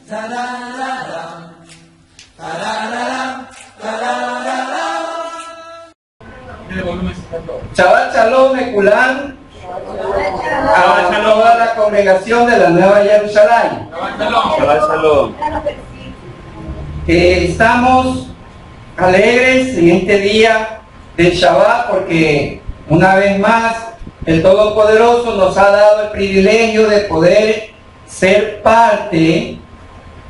Shabbat Shalom, Mekulán, a toda la congregación de la Nueva Jerusalén. Shabbat Shalom. Estamos alegres en este día del Shabbat porque una vez más el Todopoderoso nos ha dado el privilegio de poder ser parte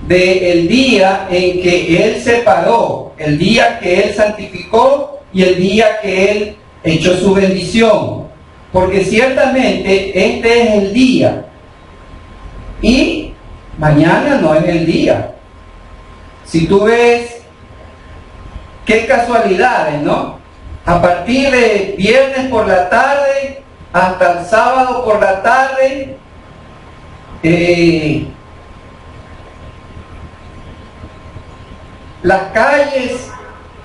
del día en que Él separó, el día que Él santificó y el día que Él echó su bendición, porque ciertamente este es el día y mañana no es el día. Si tú ves, qué casualidades, ¿no? A partir de viernes por la tarde hasta el sábado por la tarde, las calles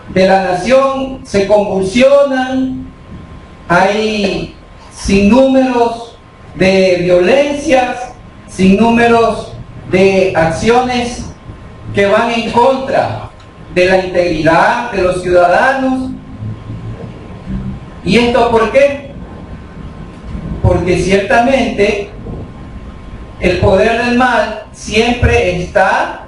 de la nación se convulsionan, hay sinnúmeros de violencias, sinnúmeros de acciones que van en contra de la integridad de los ciudadanos. ¿Y esto por qué? Porque ciertamente el poder del mal siempre está.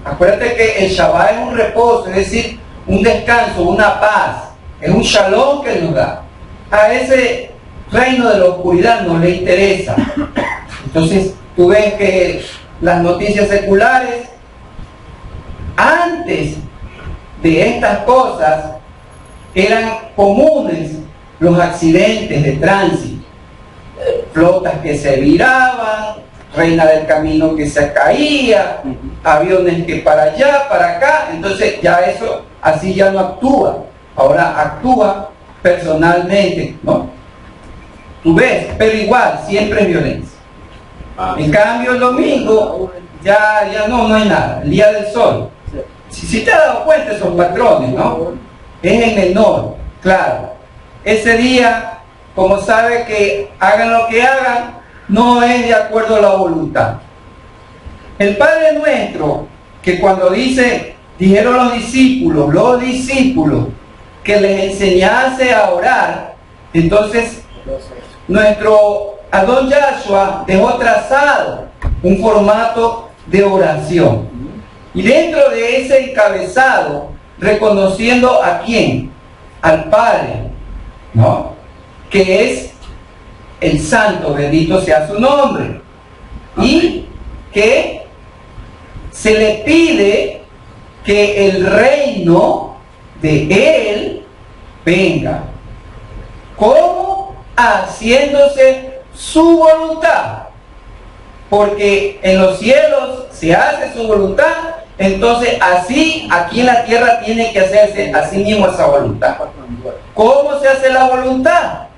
Acuérdate que el Shabbat es un reposo, es decir, un descanso, una paz, es un shalom que nos da. A ese reino de la oscuridad no le interesa. Entonces tú ves que las noticias seculares, antes de estas cosas, eran comunes los accidentes de tránsito, flotas que se viraban, reina del camino que se caía, aviones que para allá, para acá. Entonces ya eso así ya no actúa, ahora actúa personalmente, ¿no? Tú ves, pero igual siempre es violencia. En cambio el domingo ya no hay nada, el día del sol. Si te has dado cuenta, esos patrones, ¿no? Es en menor, claro. Ese día, como sabe que hagan lo que hagan, no es de acuerdo a la voluntad. El Padre Nuestro, que cuando dijeron los discípulos, que les enseñase a orar, entonces nuestro Adón Yahshua dejó trazado un formato de oración. Y dentro de ese encabezado, reconociendo a quién, al Padre, ¿no? Que es el Santo, bendito sea su nombre, y que se le pide que el reino de Él venga. ¿Cómo? Haciéndose su voluntad. Porque en los cielos se hace su voluntad, entonces así aquí en la tierra tiene que hacerse así mismo esa voluntad. ¿Cómo se hace la voluntad?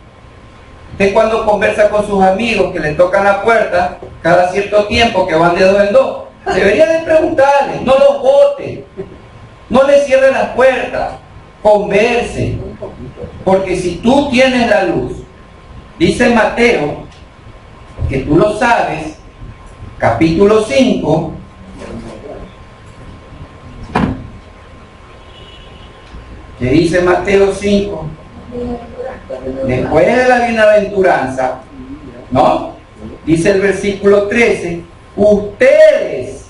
Usted cuando conversa con sus amigos que le tocan la puerta cada cierto tiempo, que van de dos en dos, debería de preguntarles, no los bote, no le cierre las puertas, converse, porque si tú tienes la luz, dice Mateo, que tú lo sabes, capítulo 5, que dice Mateo 5, después de la bienaventuranza, ¿no? Dice el versículo 13, ustedes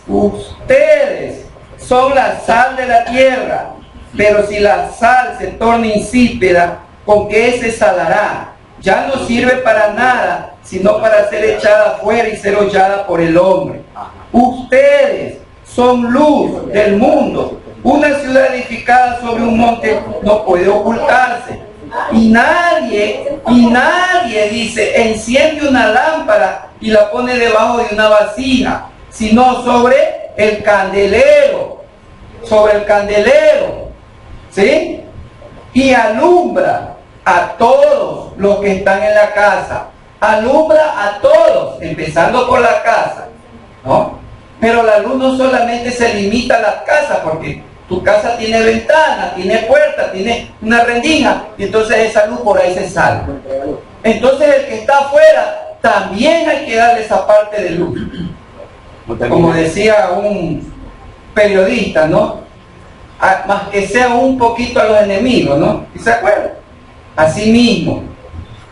son la sal de la tierra, pero si la sal se torna insípida, ¿con qué se salará? Ya no sirve para nada, sino para ser echada afuera y ser hollada por el hombre. Ustedes son luz del mundo. Una ciudad edificada sobre un monte no puede ocultarse. Y nadie dice, enciende una lámpara y la pone debajo de una vasija, sino sobre el candelero, ¿sí? Y alumbra a todos los que están en la casa, alumbra a todos, empezando por la casa, ¿no? Pero la luz no solamente se limita a las casas, porque tu casa tiene ventana, tiene puerta, tiene una rendija, y entonces esa luz por ahí se sale. Entonces el que está afuera, también hay que darle esa parte de luz. como decía un periodista, ¿no? Más que sea un poquito a los enemigos, ¿no? ¿Y se acuerdan? Así mismo,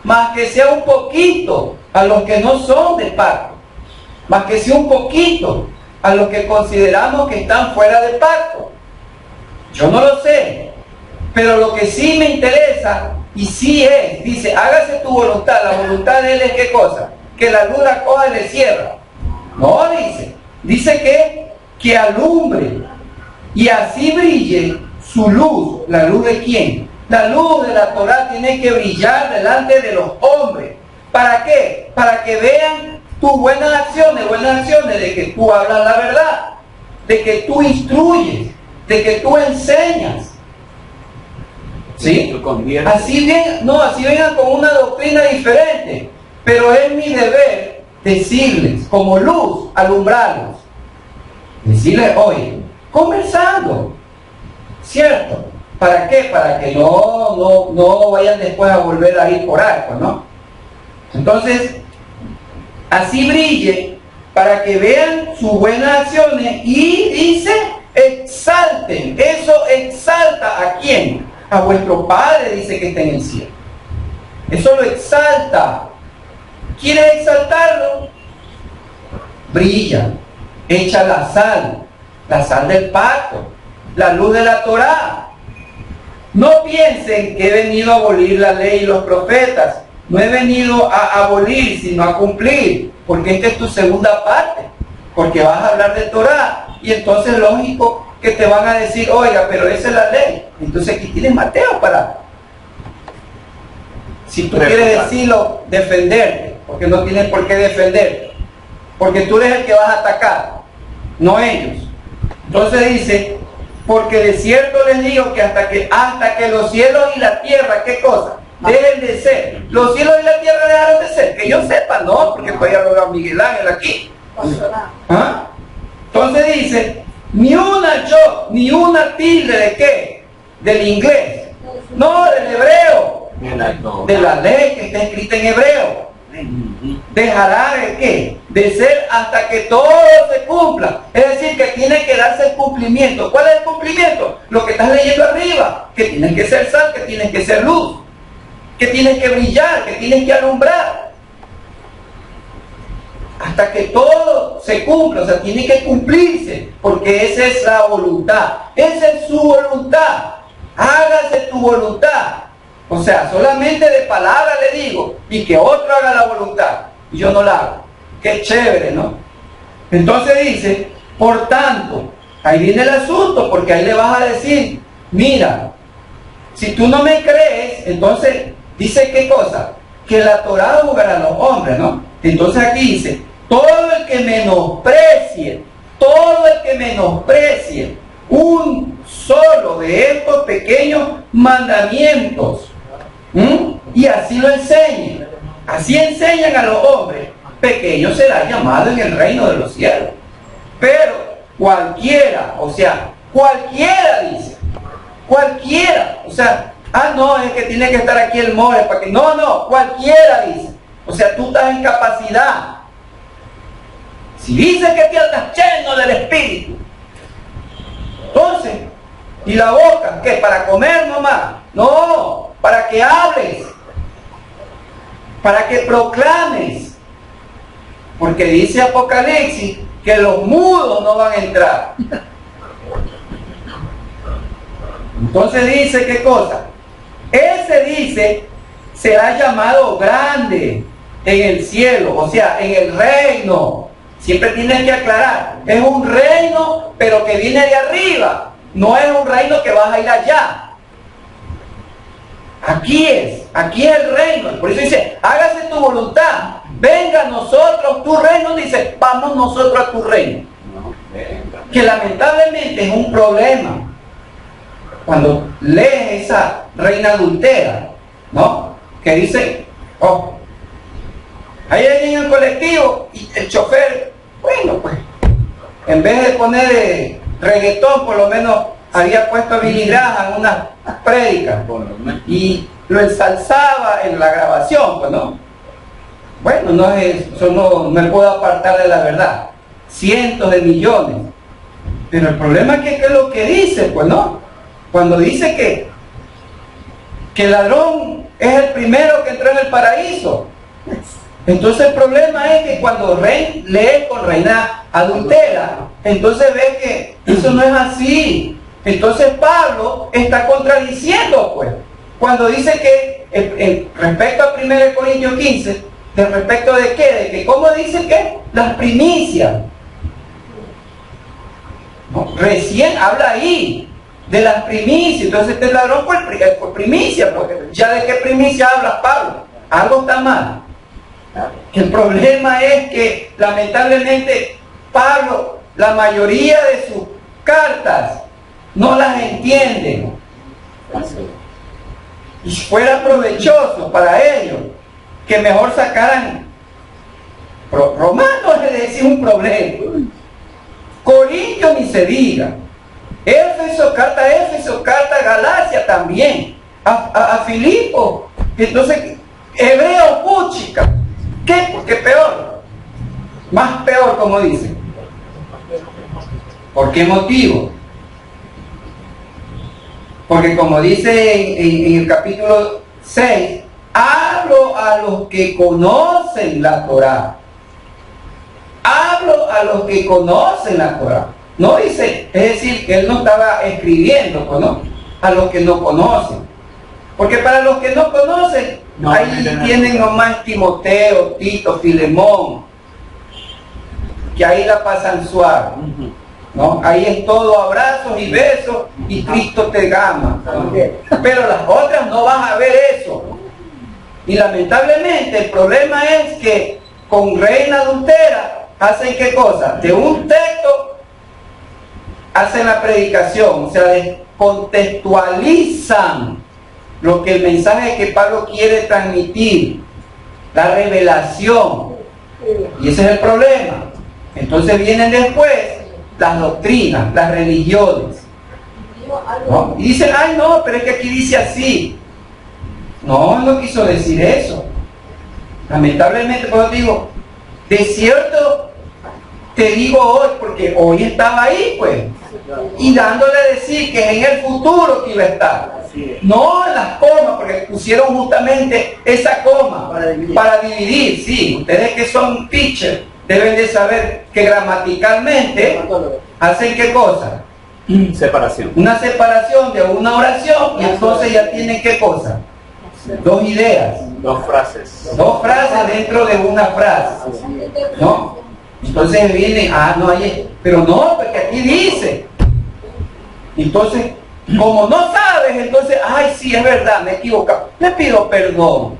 más que sea un poquito a los que no son de pacto, más que sea un poquito a los que consideramos que están fuera de pacto. Yo no lo sé, pero lo que sí me interesa, y sí es, dice, hágase tu voluntad. La voluntad de Él es ¿qué cosa? Que la luz la coja y le cierra. No, dice que alumbre y así brille su luz. ¿La luz de quién? La luz de la Torá tiene que brillar delante de los hombres. ¿Para qué? Para que vean tus buenas acciones de que tú hablas la verdad, de que tú instruyes, de que tú enseñas. ¿Sí? Así vengan con una doctrina diferente, pero es mi deber decirles, como luz, alumbrarlos. Decirles, oye, conversando, ¿cierto? ¿Para qué? Para que no vayan después a volver a ir por arco, ¿no? Entonces, así brille, para que vean sus buenas acciones y dice, exalten. Eso exalta ¿a quién? A vuestro Padre, dice que está en el cielo. Eso lo exalta. ¿Quieres exaltarlo? Brilla, echa la sal del pacto, la luz de la Torá. No piensen que he venido a abolir la ley y los profetas. No he venido a abolir, sino a cumplir, porque esta es tu segunda parte, porque vas a hablar de Torá, y entonces lógico que te van a decir, oiga, pero esa es la ley. Entonces aquí tienes Mateo para, si tú quieres decirlo, defenderte, porque no tienes por qué defenderte, porque tú eres el que vas a atacar, no ellos. Entonces dice, porque de cierto les digo que hasta que los cielos y la tierra, ¿qué cosa? Dejen de ser. Los cielos y la tierra dejaron de ser. Que yo sepa, no, porque todavía lo veo a Miguel Ángel aquí. ¿Ah? Entonces dice, ni una tilde de qué? Del inglés. No, del hebreo. De la ley que está escrita en hebreo. Dejará de qué? De ser hasta que todo se cumpla. Es decir, que tiene que darse el cumplimiento. ¿Cuál es el cumplimiento? Lo que estás leyendo arriba. Que tienes que ser sal, que tienes que ser luz, que tienes que brillar, que tienes que alumbrar. Hasta que todo se cumpla, o sea, tiene que cumplirse, porque esa es la voluntad. Esa es su voluntad. Hágase tu voluntad. O sea, solamente de palabra le digo, y que otro haga la voluntad, y yo no la hago. Qué chévere, ¿no? Entonces dice, por tanto, ahí viene el asunto, porque ahí le vas a decir, mira, si tú no me crees, entonces, dice qué cosa, que la Torá juzgará a los hombres, ¿no? Entonces aquí dice, todo el que menosprecie un solo de estos pequeños mandamientos, y así lo enseñen, así enseñan a los hombres, pequeño será llamado en el reino de los cielos. Pero cualquiera, o sea, cualquiera dice, cualquiera, o sea, no, es que tiene que estar aquí el more para que, no, cualquiera dice, o sea, tú estás en capacidad. Si dice que te andas lleno del Espíritu, entonces, ¿y la boca? ¿Qué? ¿Para comer nomás? No, para que hables, para que proclames, porque dice Apocalipsis que los mudos no van a entrar. Entonces dice, ¿qué cosa? Ese dice, será llamado grande en el cielo, o sea, en el reino. Siempre tienes que aclarar, es un reino, pero que viene de arriba. No es un reino que vas a ir allá. Aquí es el reino. Por eso dice, hágase tu voluntad. Venga a nosotros tu reino, dice, vamos nosotros a tu reino. Que lamentablemente es un problema. Cuando lees esa reina adultera, ¿no? Que dice, ahí hay en el colectivo y el chofer, bueno, pues, en vez de poner reggaetón, por lo menos había puesto a Billy Graham en una prédica y lo ensalzaba en la grabación, pues, ¿no? Bueno, eso no me puedo apartar de la verdad. cientos de millones. Pero el problema es que es lo que dice, pues no. Cuando dice que el ladrón es el primero que entró en el paraíso. Entonces el problema es que cuando lee con reina adultera, entonces ve que eso no es así. Entonces Pablo está contradiciendo, pues, cuando dice que respecto a 1 Corintios 15, ¿de respecto de qué? De que cómo dice que las primicias. No, recién habla ahí de las primicias. Entonces este ladrón por primicia, pues, ¿ya de qué primicia habla Pablo? Algo está mal. El problema es que lamentablemente Pablo, la mayoría de sus cartas no las entiende. Y fuera provechoso para ellos que mejor sacaran Romanos, es decir, un problema. Corintios ni se diga. Éfeso, carta Galacia también. A Filipo. Entonces, Hebreo, puchica. ¿Qué? ¿Por qué peor? Más peor, como dicen. ¿Por qué motivo? Porque como dice en el capítulo 6, hablo a los que conocen la Torá. Hablo a los que conocen la Torá. No dice, es decir, que él no estaba escribiendo, pues, ¿no? A los que no conocen. Porque para los que no conocen, no, ahí tienen nomás Timoteo, Tito, Filemón, que ahí la pasan suave, ¿no? Ahí es todo abrazos y besos y Cristo te ama, ¿no? Pero las otras no vas a ver eso. Y lamentablemente el problema es que con reina adultera hacen ¿qué cosa? De un texto hacen la predicación, o sea, descontextualizan lo que el mensaje que Pablo quiere transmitir, la revelación. Y ese es el problema. Entonces vienen después las doctrinas, las religiones, ¿no? Y dicen, ay no, pero es que aquí dice así. No, no quiso decir eso. Lamentablemente, pues digo, de cierto te digo hoy, porque hoy estaba ahí, pues, y dándole a decir que en el futuro que iba a estar. No en las comas, porque pusieron justamente esa coma para dividir. Sí, ustedes que son teachers deben de saber que gramaticalmente hacen ¿qué cosa? Separación. Una separación de una oración y entonces ya tienen ¿qué cosa? Dos ideas. Dos frases. Dos frases dentro de una frase, ¿no? Entonces viene, no hay, pero no, porque aquí dice. Entonces, como no sabes, entonces, ay, sí, es verdad, me he equivocado. Le pido perdón.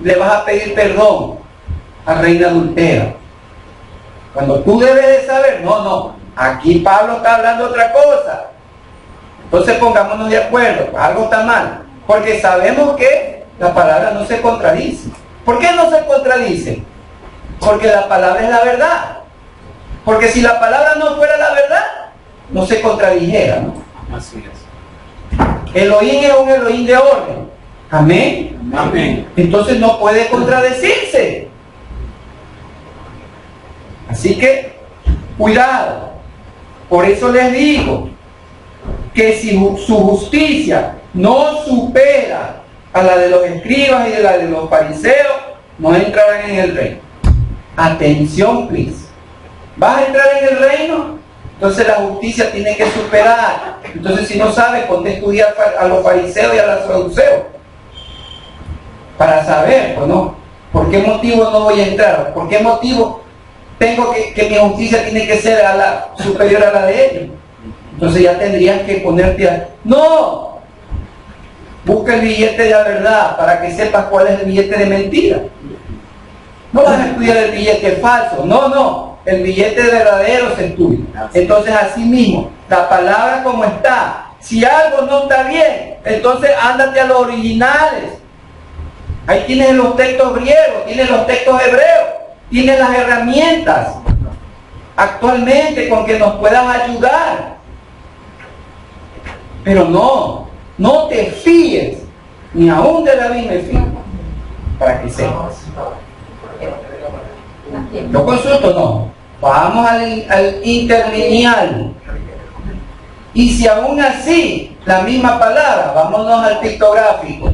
Le vas a pedir perdón a reina adultera. Cuando tú debes de saber, no, aquí Pablo está hablando otra cosa. Entonces pongámonos de acuerdo, algo está mal. Porque sabemos que la palabra no se contradice. ¿Por qué no se contradice? Porque la palabra es la verdad. Porque si la palabra no fuera la verdad, no se contradijera, ¿no? Así es. Elohim es un Elohim de orden. Amén. Amén. Entonces no puede contradecirse. Así que, cuidado. Por eso les digo que si su justicia no supera a la de los escribas y de la de los fariseos, no entrarán en el reino. Atención, please. ¿Vas a entrar en el reino? Entonces la justicia tiene que superar. Entonces si no sabes, ponte a estudiar a los fariseos y a los saduceos para saber, pues no, ¿por qué motivo no voy a entrar? ¿Por qué motivo tengo que mi justicia tiene que ser superior a la de ellos? Entonces ya tendrías que ponerte no, busca el billete de la verdad para que sepas cuál es el billete de mentira. No vas a estudiar el billete falso, no, el billete verdadero se estudia. Entonces así mismo, la palabra como está, si algo no está bien, entonces ándate a los originales. Ahí tienes los textos griegos, tienes los textos hebreos, tienes las herramientas actualmente con que nos puedan ayudar. Pero no te fíes, ni aún de David me fío, para que sepas. Lo consulto, no. Vamos al interlineal. Y si aún así, la misma palabra, vámonos al pictográfico.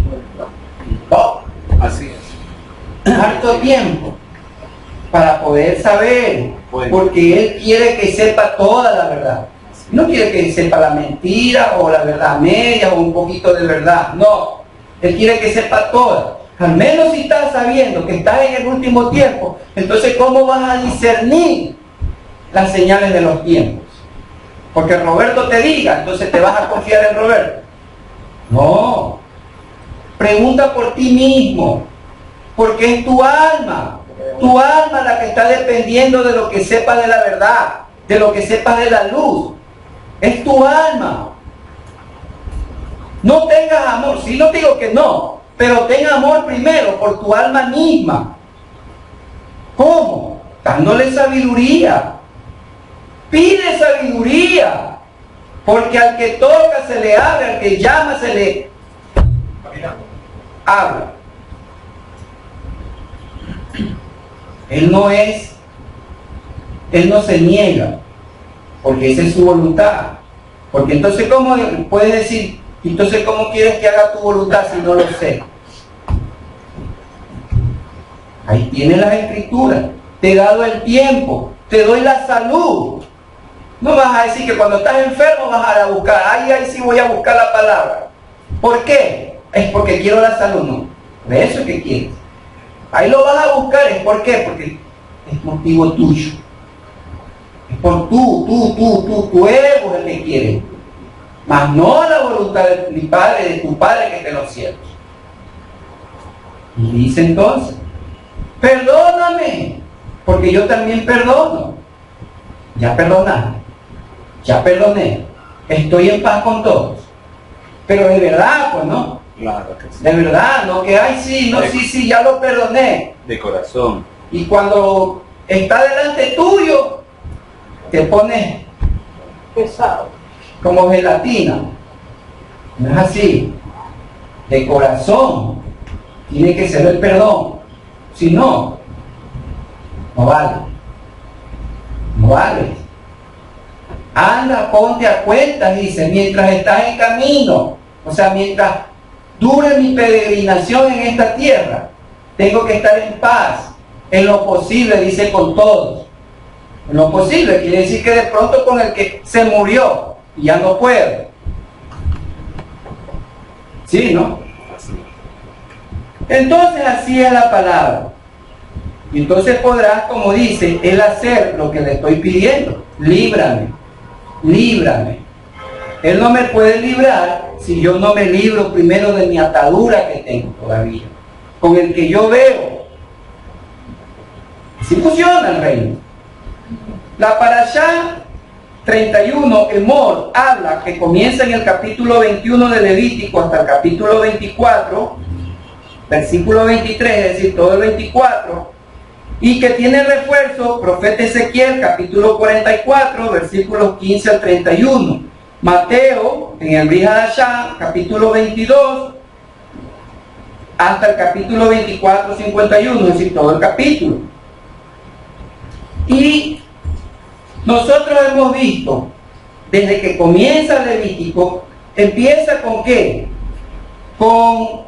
Oh, Así es. harto tiempo para poder saber, porque Él quiere que sepa toda la verdad. No quiere que sepa la mentira o la verdad media o un poquito de verdad. No, Él quiere que sepa toda. Al menos si estás sabiendo que estás en el último tiempo, entonces ¿cómo vas a discernir las señales de los tiempos? Porque Roberto te diga, entonces te vas a confiar en Roberto. No. Pregunta por ti mismo, porque es tu alma la que está dependiendo de lo que sepas de la verdad, de lo que sepas de la luz. Es tu alma. No tengas amor, sí, no digo que no, pero ten amor primero por tu alma misma. ¿Cómo? Dándole sabiduría. Pide sabiduría, porque al que toca se le abre, al que llama se le habla. Él no se niega, porque esa es su voluntad. Porque entonces, ¿cómo puedes decir, entonces cómo quieres que haga tu voluntad si no lo sé? Ahí tienes las escrituras, te he dado el tiempo, te doy la salud. No vas a decir que cuando estás enfermo vas a buscar, ahí sí voy a buscar la palabra. ¿Por qué? Es porque quiero la salud, no. De eso es que quieres. Ahí lo vas a buscar, ¿es por qué? Porque es motivo tuyo. Es por tu ego es el que quiere. Mas no la voluntad de mi Padre, de tu Padre que está en los cielos. Y dice entonces, perdóname, porque yo también perdono. Ya perdonaste, ya perdoné, estoy en paz con todos. Pero de verdad, pues no. Claro que sí. De verdad, no que, ay, sí, no, sí, ya lo perdoné. De corazón. Y cuando está delante tuyo, te pones pesado, como gelatina. No es así. De corazón, tiene que ser el perdón. Si no, no vale. No vale. Anda, ponte a cuenta, dice, mientras estás en camino. O sea, mientras dure mi peregrinación en esta tierra, tengo que estar en paz, en lo posible, dice, con todos. En lo posible, quiere decir que de pronto con el que se murió, y ya no puede. ¿Sí, no? Entonces así es la palabra. Y entonces podrás, como dice, él hacer lo que le estoy pidiendo. Líbrame, líbrame. Él no me puede librar si yo no me libro primero de mi atadura que tengo todavía, con el que yo veo. Así funciona el reino. La Parashá 31, Emor, habla, que comienza en el capítulo 21 de Levítico hasta el capítulo 24, versículo 23, es decir, todo el 24, y que tiene refuerzo, profeta Ezequiel, capítulo 44, versículos 15 al 31. Mateo, en el Brihadashá, capítulo 22, hasta el capítulo 24, 51, es decir, todo el capítulo. Y nosotros hemos visto, desde que comienza Levítico, empieza con ¿qué? Con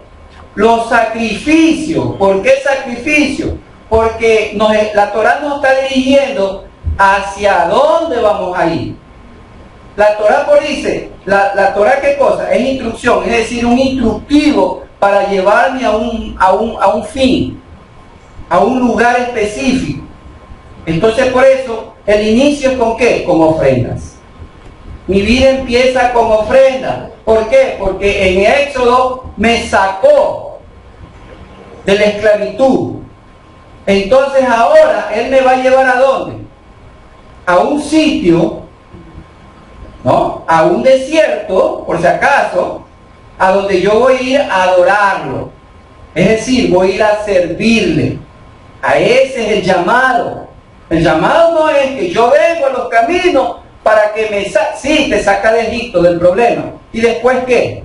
los sacrificios. ¿Por qué sacrificios? Porque la Torá nos está dirigiendo hacia dónde vamos a ir. La Torá dice, la Torá ¿qué cosa? Es instrucción, es decir, un instructivo para llevarme a un fin, a un lugar específico. Entonces por eso, el inicio es ¿con qué? Con ofrendas. Mi vida empieza con ofrendas. ¿Por qué? Porque en Éxodo me sacó de la esclavitud. Entonces ahora Él me va a llevar ¿a dónde? A un sitio, ¿no? A un desierto, por si acaso, a donde yo voy a ir a adorarlo. Es decir, voy a ir a servirle. A ese es el llamado. El llamado no es que yo vengo a los caminos para que me sí, te saca de Egipto del problema. ¿Y después qué?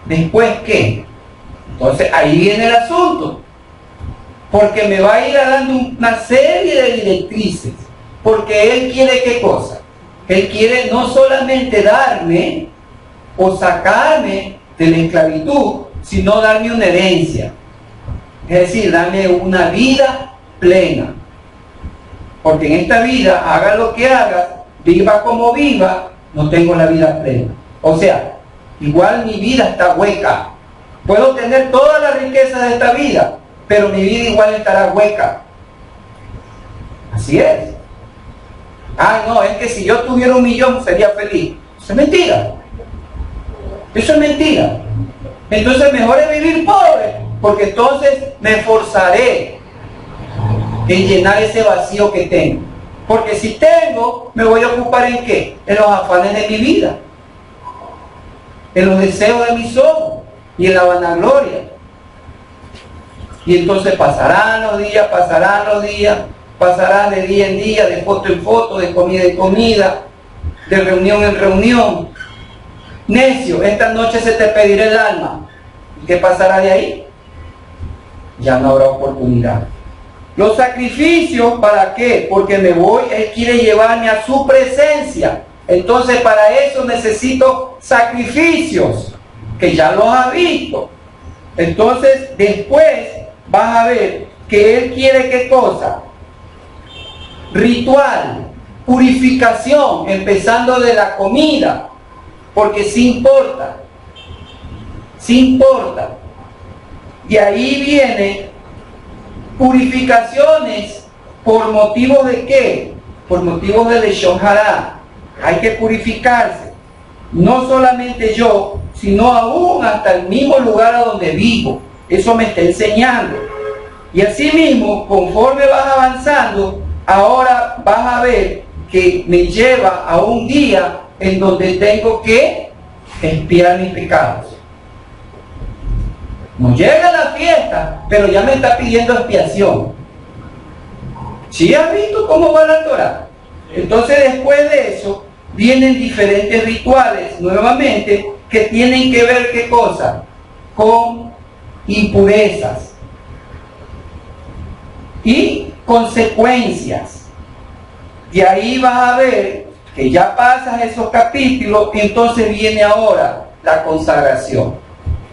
¿Después qué? Entonces ahí viene el asunto. porque me va a ir dando una serie de directrices, porque Él quiere ¿qué cosa? Él quiere no solamente darme o sacarme de la esclavitud, sino darme una herencia, es decir, darme una vida plena, porque en esta vida, haga lo que haga, viva como viva, no tengo la vida plena. O sea, igual mi vida está hueca. Puedo tener toda la riqueza de esta vida, pero mi vida igual estará hueca. Así es. Ah, no, es que si yo tuviera 1 millón sería feliz. Eso es mentira. Eso es mentira. Entonces mejor es vivir pobre, porque entonces me esforzaré en llenar ese vacío que tengo. Porque si tengo, me voy a ocupar ¿en qué? En los afanes de mi vida, en los deseos de mis ojos y en la vanagloria. Y entonces pasarán los días, pasarán de día en día, de foto en foto, de comida en comida, de reunión en reunión. Necio, esta noche se te pedirá el alma. ¿Y qué pasará de ahí? Ya no habrá oportunidad. Los sacrificios, ¿para qué? Porque me voy, Él quiere llevarme a su presencia. Entonces para eso necesito sacrificios, que ya los has visto. Entonces después vas a ver que Él quiere ¿qué cosa? Ritual, purificación, empezando de la comida, porque sí importa. De ahí viene purificaciones, ¿por motivos de qué? Por motivos de Leshon Hara. Hay que purificarse, no solamente yo, sino aún hasta el mismo lugar a donde vivo. Eso me está enseñando. Y así mismo, conforme vas avanzando, ahora vas a ver que me lleva a un día en donde tengo que expiar mis pecados. No llega la fiesta, pero ya me está pidiendo expiación. ¿Sí has visto cómo va la Torah? Entonces después de eso vienen diferentes rituales nuevamente que tienen que ver ¿qué cosa? Con impurezas y consecuencias. De ahí vas a ver que ya pasas esos capítulos y entonces viene ahora la consagración.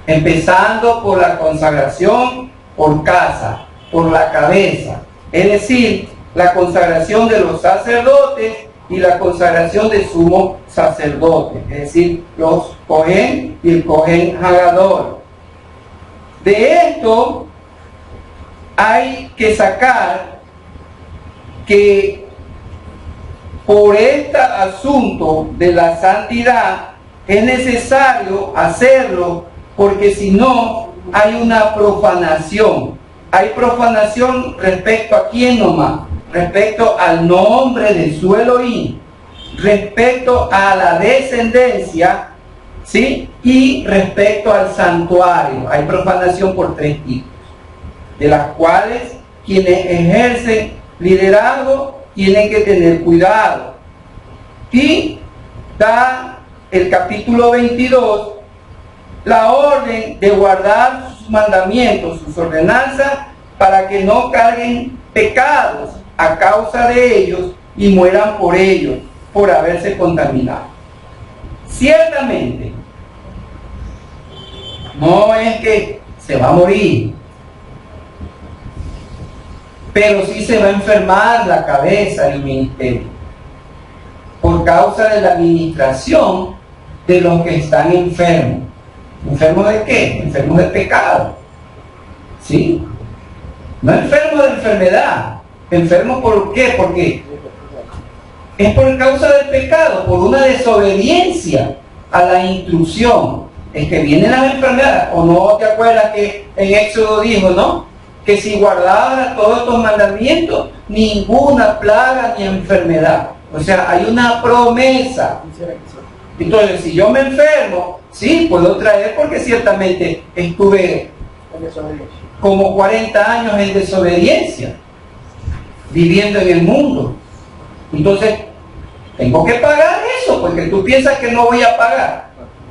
Empezando por la consagración por casa, por la cabeza, es decir, la consagración de los sacerdotes y la consagración del sumo sacerdote, es decir, los Cohen y el Cohen Hagadol. De esto hay que sacar que por este asunto de la santidad es necesario hacerlo, porque si no hay una profanación. Hay profanación respecto a quién nomás, respecto al nombre de su Elohim, respecto a la descendencia, ¿sí? Y respecto al santuario. Hay profanación por 3 tipos, de las cuales quienes ejercen liderazgo tienen que tener cuidado. Y da el capítulo 22 la orden de guardar sus mandamientos, sus ordenanzas, para que no carguen pecados a causa de ellos y mueran por ellos, por haberse contaminado. Ciertamente, no es que se va a morir, pero sí se va a enfermar la cabeza del ministerio, por causa de la administración de los que están enfermos. ¿Enfermos de qué? Enfermos de pecado. ¿Sí? No enfermos de enfermedad. ¿Enfermos por qué? Porque es por causa del pecado, por una desobediencia a la instrucción. Es que vienen las enfermedades. ¿O no te acuerdas que en Éxodo dijo, no? Que si guardaban todos estos mandamientos, ninguna plaga ni enfermedad. O sea, hay una promesa. Entonces, si yo me enfermo, sí, puedo traer, porque ciertamente estuve como 40 años en desobediencia, viviendo en el mundo. Entonces, tengo que pagar eso, porque tú piensas que no voy a pagar.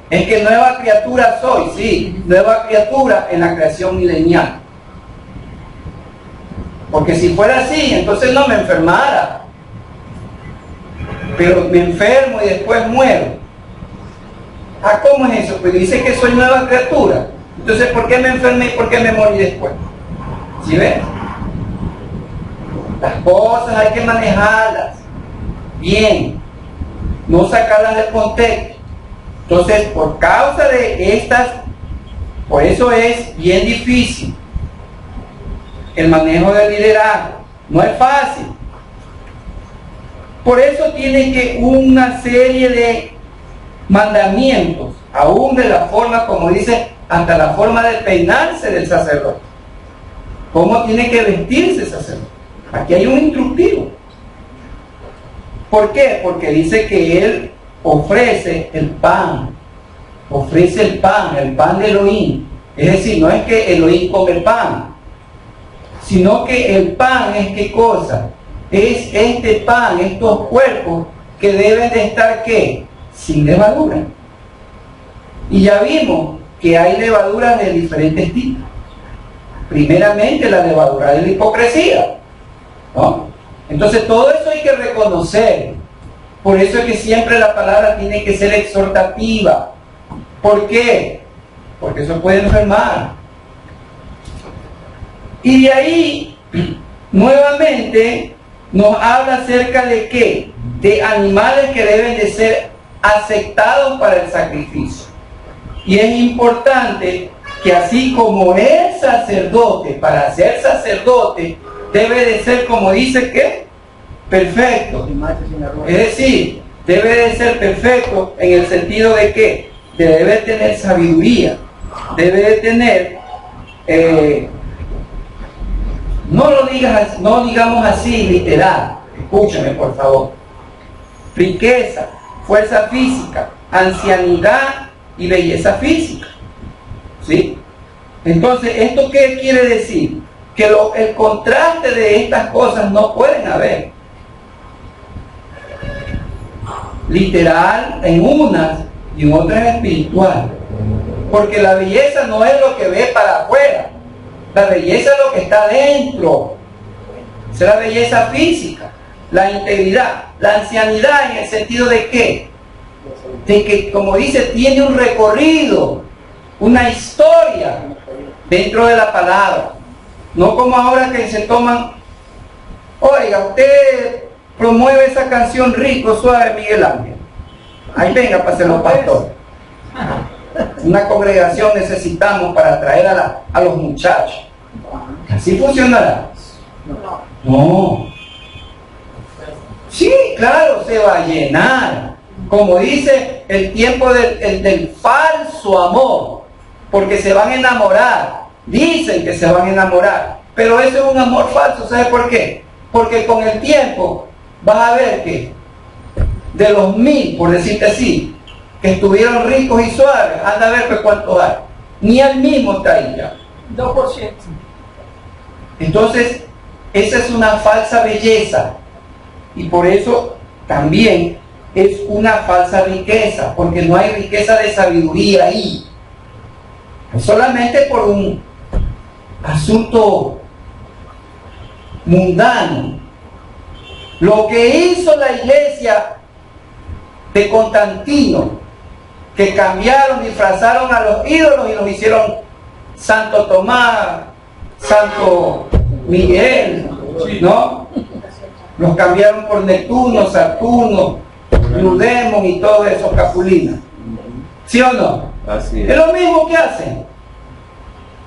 Es que nueva criatura soy, sí, nueva criatura en la creación milenial. Porque si fuera así, entonces no me enfermara. Pero me enfermo y después muero. Ah, ¿cómo es eso? Pues dice que soy nueva criatura. Entonces, ¿por qué me enfermé y por qué me morí después? ¿Sí ves? Las cosas hay que manejarlas bien, no sacarlas del contexto. Entonces, por causa de estas, por eso es bien difícil el manejo del liderazgo. No es fácil. Por eso tiene que una serie de mandamientos, aún de la forma, como dice, hasta la forma de peinarse del sacerdote. ¿Cómo tiene que vestirse el sacerdote? Aquí hay un instructivo. ¿Por qué? Porque dice que él ofrece el pan de Elohim. Es decir, no es que Elohim come pan, sino que el pan es ¿qué cosa? Es este pan, estos cuerpos que deben de estar ¿qué? Sin levadura. Y ya vimos que hay levaduras de diferentes tipos. Primeramente la levadura de la hipocresía, ¿no? Entonces todo eso hay que reconocer. Por eso es que siempre la palabra tiene que ser exhortativa. ¿Por qué? Porque eso puede enfermar. Y de ahí, nuevamente, nos habla acerca de ¿qué? De animales que deben de ser aceptados para el sacrificio. Y es importante que así como es sacerdote, para ser sacerdote, debe de ser, como dice, ¿qué? Perfecto. Es decir, debe de ser perfecto en el sentido de que debe tener sabiduría, debe de tener, no digamos así literal, escúchame por favor, riqueza, fuerza física, ancianidad y belleza física. ¿Sí? Entonces, ¿esto qué quiere decir? Que el contraste de estas cosas no pueden haber. Literal en unas y en otras espiritual. Porque la belleza no es lo que ve para afuera. La belleza es lo que está dentro. Es la belleza física, la integridad, la ancianidad en el sentido de ¿qué? De que, como dice, tiene un recorrido, una historia dentro de la palabra. No como ahora que se toman, oiga, usted promueve esa canción Rico, Suave, Miguel Ángel. Ahí venga para ser los pastores. Una congregación necesitamos para atraer a los muchachos. ¿Así funcionará? No. Sí, claro, se va a llenar. Como dice el tiempo del falso amor. Porque se van a enamorar. Dicen que se van a enamorar. Pero eso es un amor falso. ¿Sabe por qué? Porque con el tiempo vas a ver que de los 1000, por decirte así, que estuvieron ricos y suaves, anda a ver pues cuántos hay. Ni el mismo está ahí ya. 2%. Entonces, esa es una falsa belleza. Y por eso también es una falsa riqueza, porque no hay riqueza de sabiduría ahí. Es solamente por un asunto mundano. Lo que hizo la iglesia de Constantino, que cambiaron, disfrazaron a los ídolos y los hicieron Santo Tomás, Santo Miguel, ¿no? Los cambiaron por Neptuno, Saturno, Blue Demon y todo eso, Capulina. ¿Sí o no? Así Es lo mismo que hacen.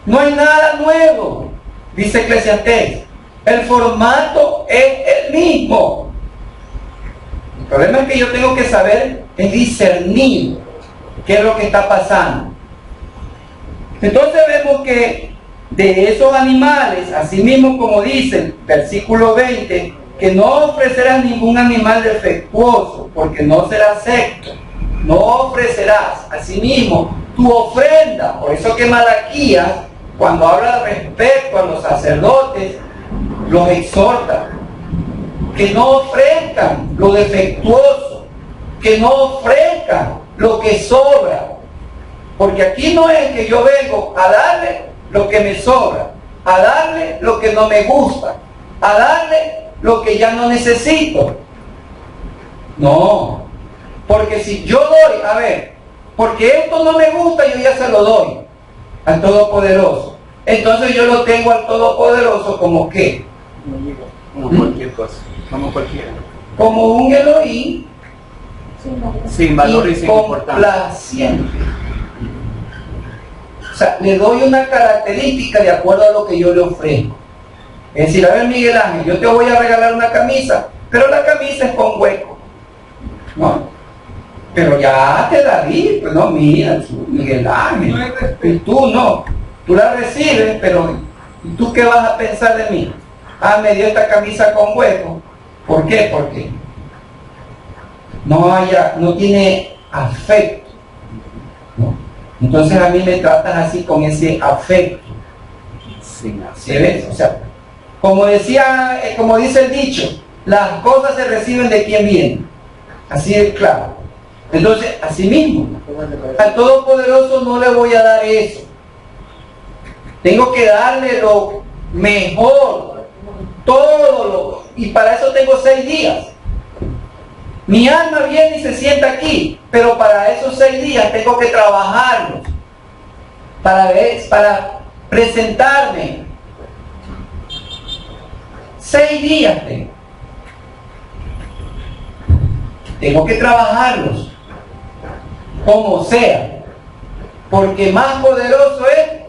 No hay nada nuevo, dice Eclesiastés. El formato es el mismo. El problema es que yo tengo que saber, es discernir qué es lo que está pasando. Entonces vemos que de esos animales, así mismo como dice el versículo 20, que no ofrecerás ningún animal defectuoso, porque no será acepto. No ofrecerás, asimismo, tu ofrenda. Por eso que Malaquías, cuando habla respecto a los sacerdotes, los exhorta que no ofrezcan lo defectuoso, que no ofrezcan lo que sobra. Porque aquí no es que yo vengo a darle lo que me sobra, a darle lo que no me gusta, a darle lo que ya no necesito. No, porque si yo doy, a ver, porque esto no me gusta, yo ya se lo doy al Todopoderoso. Entonces yo lo tengo al Todopoderoso como ¿qué? Como cualquier cosa, como cualquiera. Como un Elohim Sin valor y sin importancia. complaciente. O sea, le doy una característica de acuerdo a lo que yo le ofrezco. Es decir, a ver, Miguel Ángel, yo te voy a regalar una camisa, pero la camisa es con hueco, ¿no? Pero ya te la di, pues no, mira, tú, Miguel Ángel, y tú no, tú la recibes, pero ¿y tú qué vas a pensar de mí? Ah, me dio esta camisa con hueco. ¿Por qué? Porque no tiene afecto, ¿no? Entonces a mí me tratan así con ese afecto. Sin ¿Sí hacer. ves? O sea, como dice el dicho, las cosas se reciben de quien viene. Así es claro. Entonces, así mismo, al Todopoderoso no le voy a dar eso. Tengo que darle lo mejor, y para eso tengo 6 días. Mi alma viene y se sienta aquí, pero para esos 6 días tengo que trabajarlos, para presentarme. 6 días tengo que trabajarlos, como sea, porque más poderoso es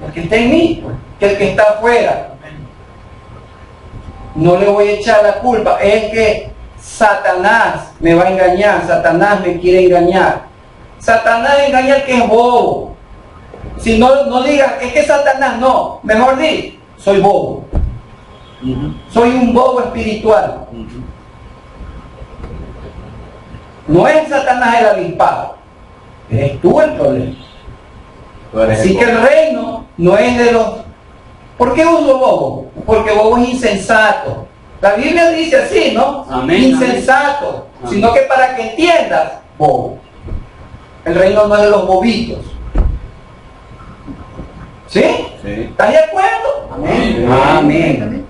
el que está en mí que el que está afuera. No le voy a echar la culpa, es que Satanás me va a engañar, Satanás me quiere engañar. Satanás engaña al que es bobo. Si no digas, es que Satanás no, mejor di, soy bobo. Soy un bobo espiritual. No es Satanás el avispado, eres tú el problema. Así que el reino no es de los... ¿Por qué uso bobo? Porque bobo es insensato. La Biblia dice así, ¿no? Amén, insensato. amén. Sino que para que entiendas, bobo. El reino no es de los bobitos. ¿Sí? Sí. ¿Estás de acuerdo? Amén. Amén.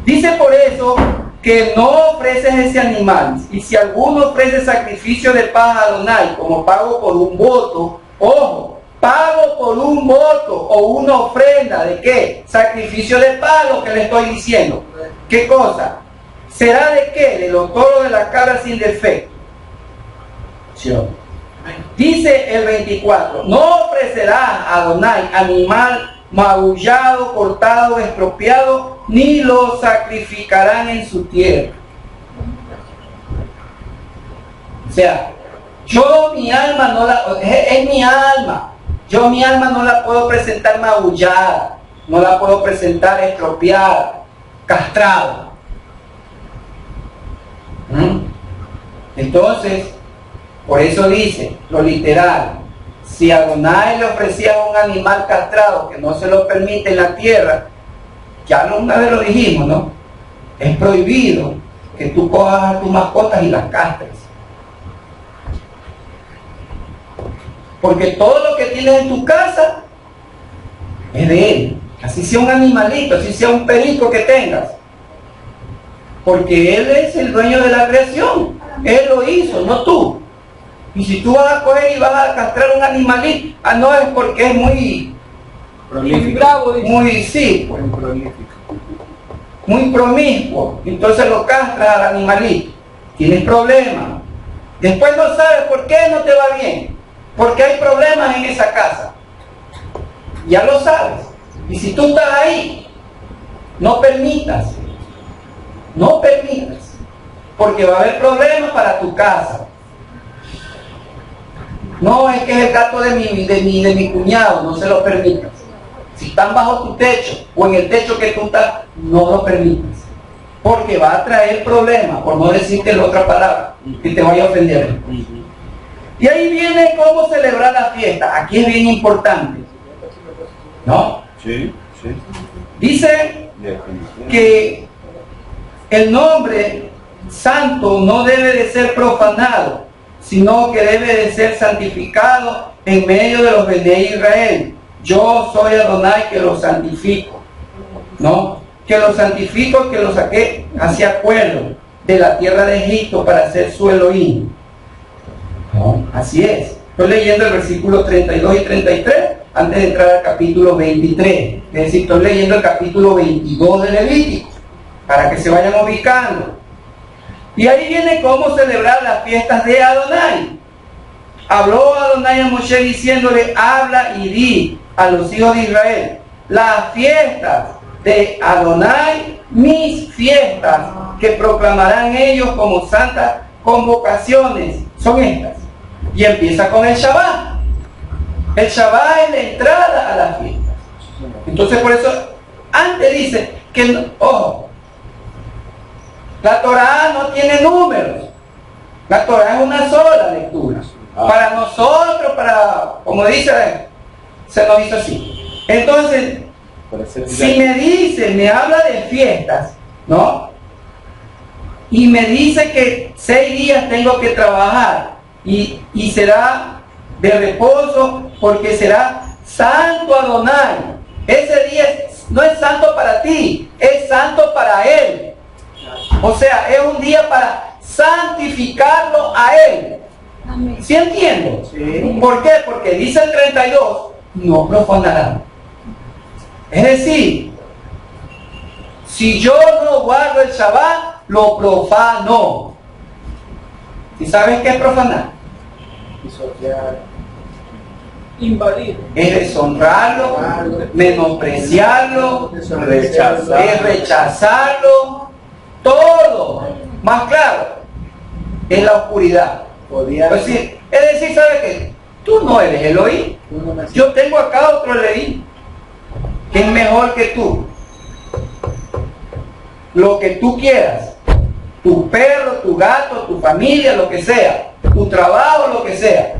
Dice por eso que no ofreces ese animal. Y si alguno ofrece sacrificio de paz a Adonai como pago por un voto, ojo, pago por un voto o una ofrenda, ¿de qué? Sacrificio de paz, lo que le estoy diciendo. ¿Qué cosa? ¿Será de qué? De los toros de la cabra sin defecto. ¿Sí? Dice el 24, no ofrecerás a Adonai animal magullado, cortado, estropeado, ni lo sacrificarán en su tierra. O sea, yo mi alma no la... Es mi alma. Yo mi alma no la puedo presentar magullada, no la puedo presentar estropeada, castrada. Entonces, por eso dice, lo literal, si a Adonai le ofrecía un animal castrado que no se lo permite en la tierra, ya una vez lo dijimos, ¿no? Es prohibido que tú cojas a tus mascotas y las castres. Porque todo lo que tienes en tu casa es de él. Así sea un animalito, así sea un perico que tengas. Porque él es el dueño de la creación. Él lo hizo, no tú. Y si tú vas a coger y vas a castrar un animalito, no es porque es muy Prolífico. bravo, muy sí, pues, muy promiscuo. Entonces lo castras al animalito. Tienes problemas. Después no sabes por qué no te va bien. Porque hay problemas en esa casa. Ya lo sabes. Y si tú estás ahí, no permitas. No permitas. Porque va a haber problemas para tu casa. No, es que es el gato de mi cuñado, no se lo permitas. Si están bajo tu techo o en el techo que tú estás, no lo permitas. Porque va a traer problemas, por no decirte la otra palabra, que te vaya a ofender. Y ahí viene cómo celebrar la fiesta. Aquí es bien importante, ¿no? Sí, sí. Dice que el nombre santo no debe de ser profanado, sino que debe de ser santificado en medio de los Bene Israel. Yo soy Adonai que los santifico, ¿no? que los santifico, que los saqué hacia acuerdo de la tierra de Egipto para ser su Elohim. No, así es. Estoy leyendo el versículo 32 y 33 antes de entrar al capítulo 23. Es decir, estoy leyendo el capítulo 22 de Levítico para que se vayan ubicando. Y ahí viene cómo celebrar las fiestas de Adonai. Habló Adonai a Moshe diciéndole: habla y di a los hijos de Israel, las fiestas de Adonai, mis fiestas, que proclamarán ellos como santas convocaciones, son estas. Y empieza con el Shabbat. El Shabbat es la entrada a las fiestas. Entonces, por eso, antes dice que, ojo, la Torá no tiene números. La Torá es una sola lectura. Para nosotros, como dice, se nos hizo así. Entonces, si me dice, me habla de fiestas, ¿no? Y me dice que 6 días tengo que trabajar y será de reposo porque será santo Adonai. Ese día no es santo para ti, es santo para Él. O sea, es un día para santificarlo a Él. ¿Sí entiendo? Sí. ¿Por qué? Porque dice el 32, no profanarán. Es decir, si yo no guardo el Shabbat, lo profano. ¿Y sabes qué es profanar? Invadir. Es deshonrarlo, menospreciarlo, es rechazarlo, todo. Más claro, es la oscuridad. Es decir, ¿sabe qué? Tú no eres Elohim. Yo tengo acá otro Elohim que es mejor que tú. Lo que tú quieras, tu perro, tu gato, tu familia, lo que sea, tu trabajo, lo que sea.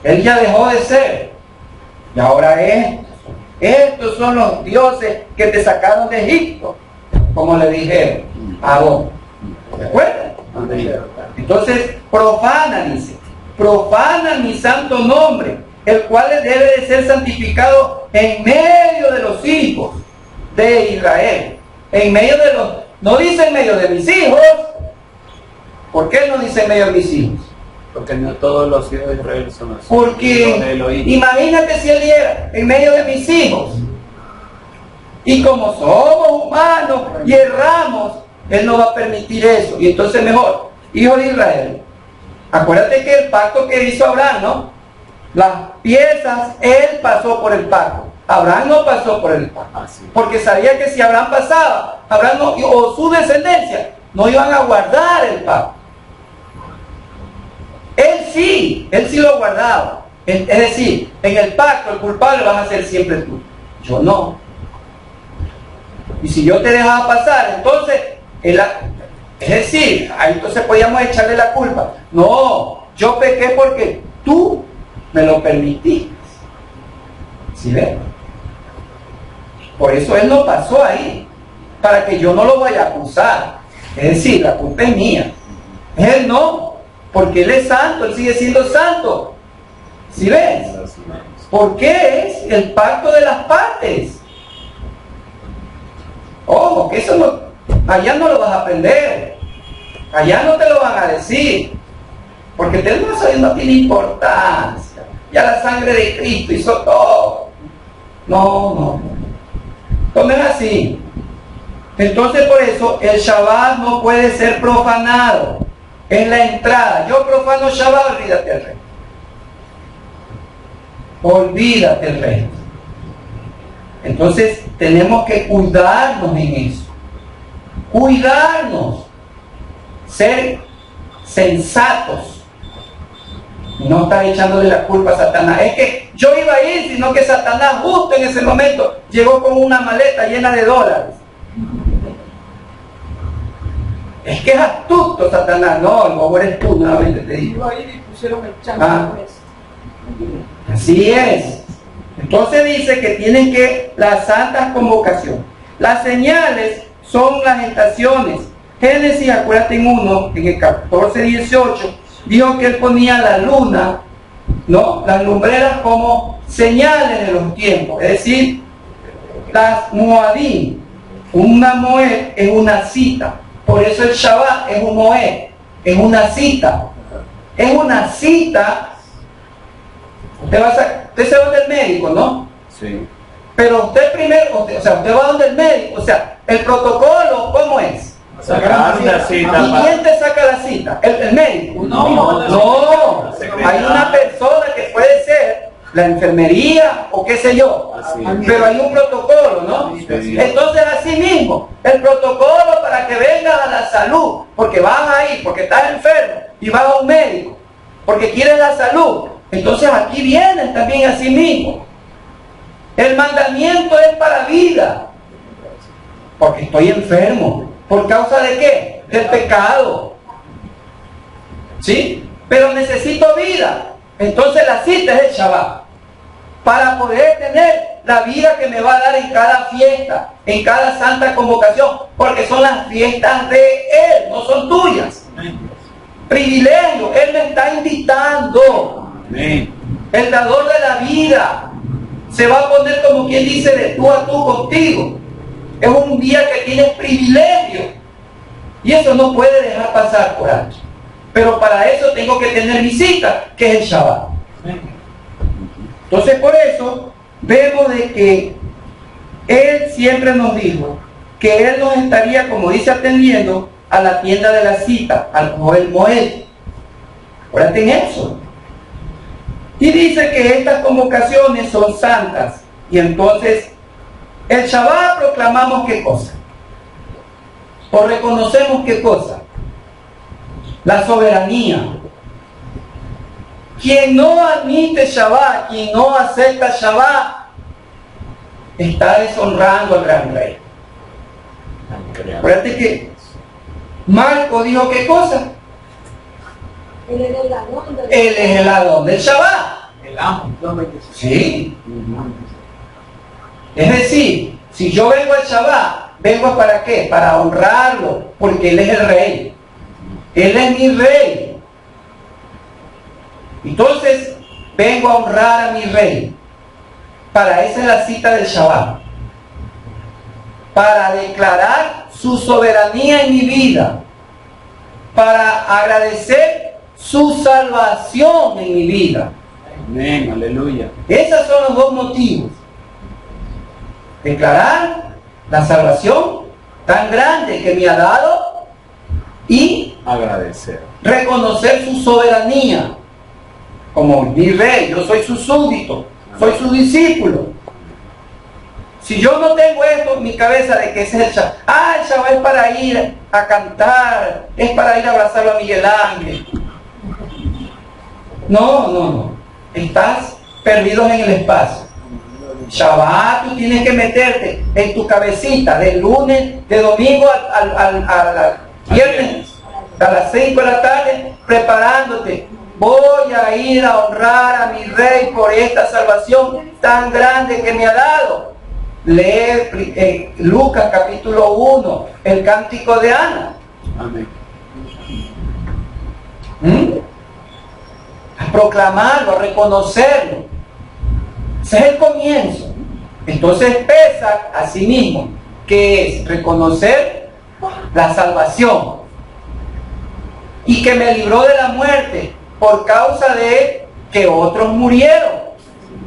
Él ya dejó de ser. Y ahora estos son los dioses que te sacaron de Egipto, como le dijeron a Adón. ¿De acuerdo? Entonces, profana mi santo nombre, el cual debe de ser santificado en medio de los hijos de Israel. En medio de los, no dice en medio de mis hijos. ¿Por qué no dice en medio de mis hijos? Porque no todos los hijos de Israel son así. Porque imagínate si él diera en medio de mis hijos. Y como somos humanos y erramos, Él no va a permitir eso. Y entonces mejor, hijo de Israel, acuérdate que el pacto que hizo Abraham, ¿no? Las piezas, Él pasó por el pacto. Abraham no pasó por el pacto. Porque sabía que si Abraham pasaba, Abraham no, o su descendencia, no iban a guardar el pacto. Él sí lo guardaba. Es decir, en el pacto el culpable vas a ser siempre tú. Yo no. Y si yo te dejaba pasar, entonces, es decir, ahí entonces podíamos echarle la culpa. No, yo pequé porque tú me lo permitiste. ¿Sí ven? Por eso Él no pasó ahí, para que yo no lo vaya a acusar. Es decir, la culpa es mía. Él no, porque Él es santo, Él sigue siendo santo. ¿Sí ves? Porque es el pacto de las partes. Ojo, que eso no, allá no lo vas a aprender. Allá no te lo van a decir. Porque no tiene importancia. Ya la sangre de Cristo hizo todo. No es así. Entonces por eso el Shabbat no puede ser profanado. Es la entrada. Yo profano Shabbat, olvídate el resto. Olvídate el resto. Entonces tenemos que cuidarnos en eso. Cuidarnos. Ser sensatos. No estar echándole la culpa a Satanás. Es que yo iba a ir, sino que Satanás justo en ese momento llegó con una maleta llena de dólares. Es que es astuto Satanás. No, el bobo eres tú, nuevamente te digo. Iba a ir y pusieron el chango. Así es. Entonces dice que tienen que las santas convocaciones. Las señales son las estaciones. Génesis, acuérdate en el 14:18, dijo que Él ponía la luna, ¿no? Las lumbreras como señales de los tiempos. Es decir, las Moadim. Una Moed es una cita. Por eso el Shabbat es un Moed, es una cita. Es una cita. Usted se va donde el médico, ¿no? Sí. Pero usted primero, usted va donde el médico. O sea, el protocolo, ¿cómo es? Sacar la cita. ¿Y quién te saca la cita? ¿El médico? No. Hay una persona que puede ser la enfermería o qué sé yo. Así es. Pero hay un protocolo, ¿no? Sí. Entonces, así mismo, el protocolo para que vengas a la salud, porque vas ahí, porque estás enfermo y vas a un médico, porque quieres la salud. Entonces, aquí vienen también así mismo. El mandamiento es para vida, porque estoy enfermo. ¿Por causa de qué? Del pecado. ¿Sí? Pero necesito vida. Entonces la cita es el Shabbat. Para poder tener la vida que me va a dar en cada fiesta, en cada santa convocación. Porque son las fiestas de Él, no son tuyas. Privilegio. Él me está invitando. Amén. El dador de la vida. Se va a poner como quien dice de tú a tú contigo. Es un día que tienes privilegio. Y eso no puede dejar pasar por alto. Pero para eso tengo que tener mi cita, que es el Shabbat. Entonces por eso vemos de que Él siempre nos dijo que Él nos estaría, como dice, atendiendo a la tienda de la cita, al Joel Moed. Acuérdate en eso. Y dice que estas convocaciones son santas. Y entonces el Shabbat proclamamos qué cosa, o reconocemos qué cosa, la soberanía. Quien no admite Shabbat, quien no acepta Shabbat, está deshonrando al gran rey. Acuérdate que Marco dijo qué cosa. Él es el ladrón del Él es el ladrón del Shabbat. El amo. Sí. Es decir, si yo vengo al Shabbat, vengo para qué? Para honrarlo, porque Él es el rey. Él es mi rey. Entonces, vengo a honrar a mi rey. Para esa es la cita del Shabbat. Para declarar su soberanía en mi vida. Para agradecer su salvación en mi vida. Amén, aleluya. Esos son los dos motivos. Declarar la salvación tan grande que me ha dado y Agradecer. reconocer su soberanía como mi rey. Yo soy su súbdito, soy su discípulo. Si yo no tengo esto en mi cabeza de que ese es el Shabbat, el Shabbat es para ir a cantar, es para ir a abrazarlo a Miguel Ángel. No. Estás perdidos en el espacio. Shabbat, tú tienes que meterte en tu cabecita de lunes, de domingo al viernes, a las 5 de la tarde, preparándote. Voy a ir a honrar a mi rey por esta salvación tan grande que me ha dado. Lee Lucas capítulo 1, el cántico de Ana. Amén. A proclamarlo, a reconocerlo. Ese es el comienzo. Entonces Pesaj, así mismo, que es reconocer la salvación y que me libró de la muerte por causa de que otros murieron.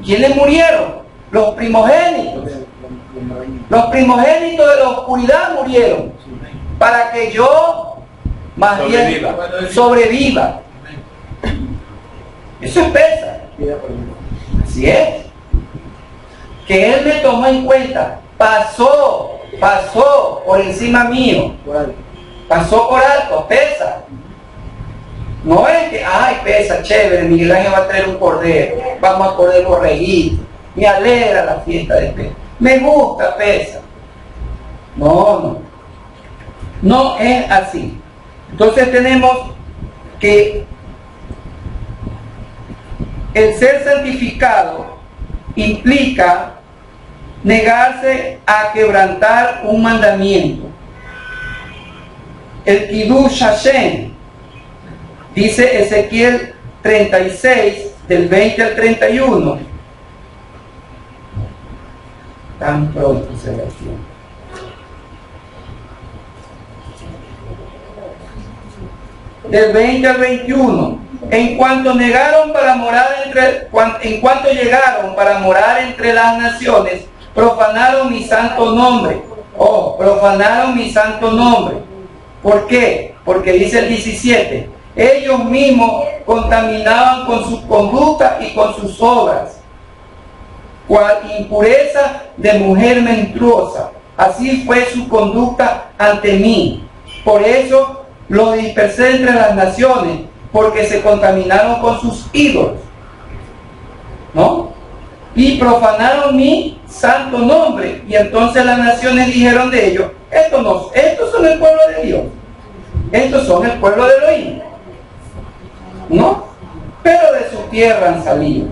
¿Quiénes murieron? Los primogénitos. Los primogénitos de la oscuridad murieron para que yo más bien sobreviva. Eso es Pesaj. Así es. Que Él me tomó en cuenta, pasó por encima mío, pasó por alto, Pesaj. No es que, Pesaj, chévere, Miguel Ángel va a traer un cordero, vamos a correr borreguito, me alegra la fiesta de Pesaj, me gusta Pesaj. No es así. Entonces tenemos que el ser santificado implica negarse a quebrantar un mandamiento. El Kiddush Hashem, dice Ezequiel 36, del 20 al 31. tan pronto se ve el tiempo. Del 20 al 21. En cuanto llegaron para morar entre las naciones, profanaron mi santo nombre. Profanaron mi santo nombre. ¿Por qué? Porque dice el 17, ellos mismos contaminaban con su conducta y con sus obras, cual impureza de mujer menstruosa. Así fue su conducta ante mí. Por eso lo dispersé entre las naciones, porque se contaminaron con sus ídolos, ¿no? Y profanaron mi santo nombre. Y entonces las naciones dijeron de ellos, estos son el pueblo de Dios, estos son el pueblo de Elohim, ¿no? Pero de su tierra han salido.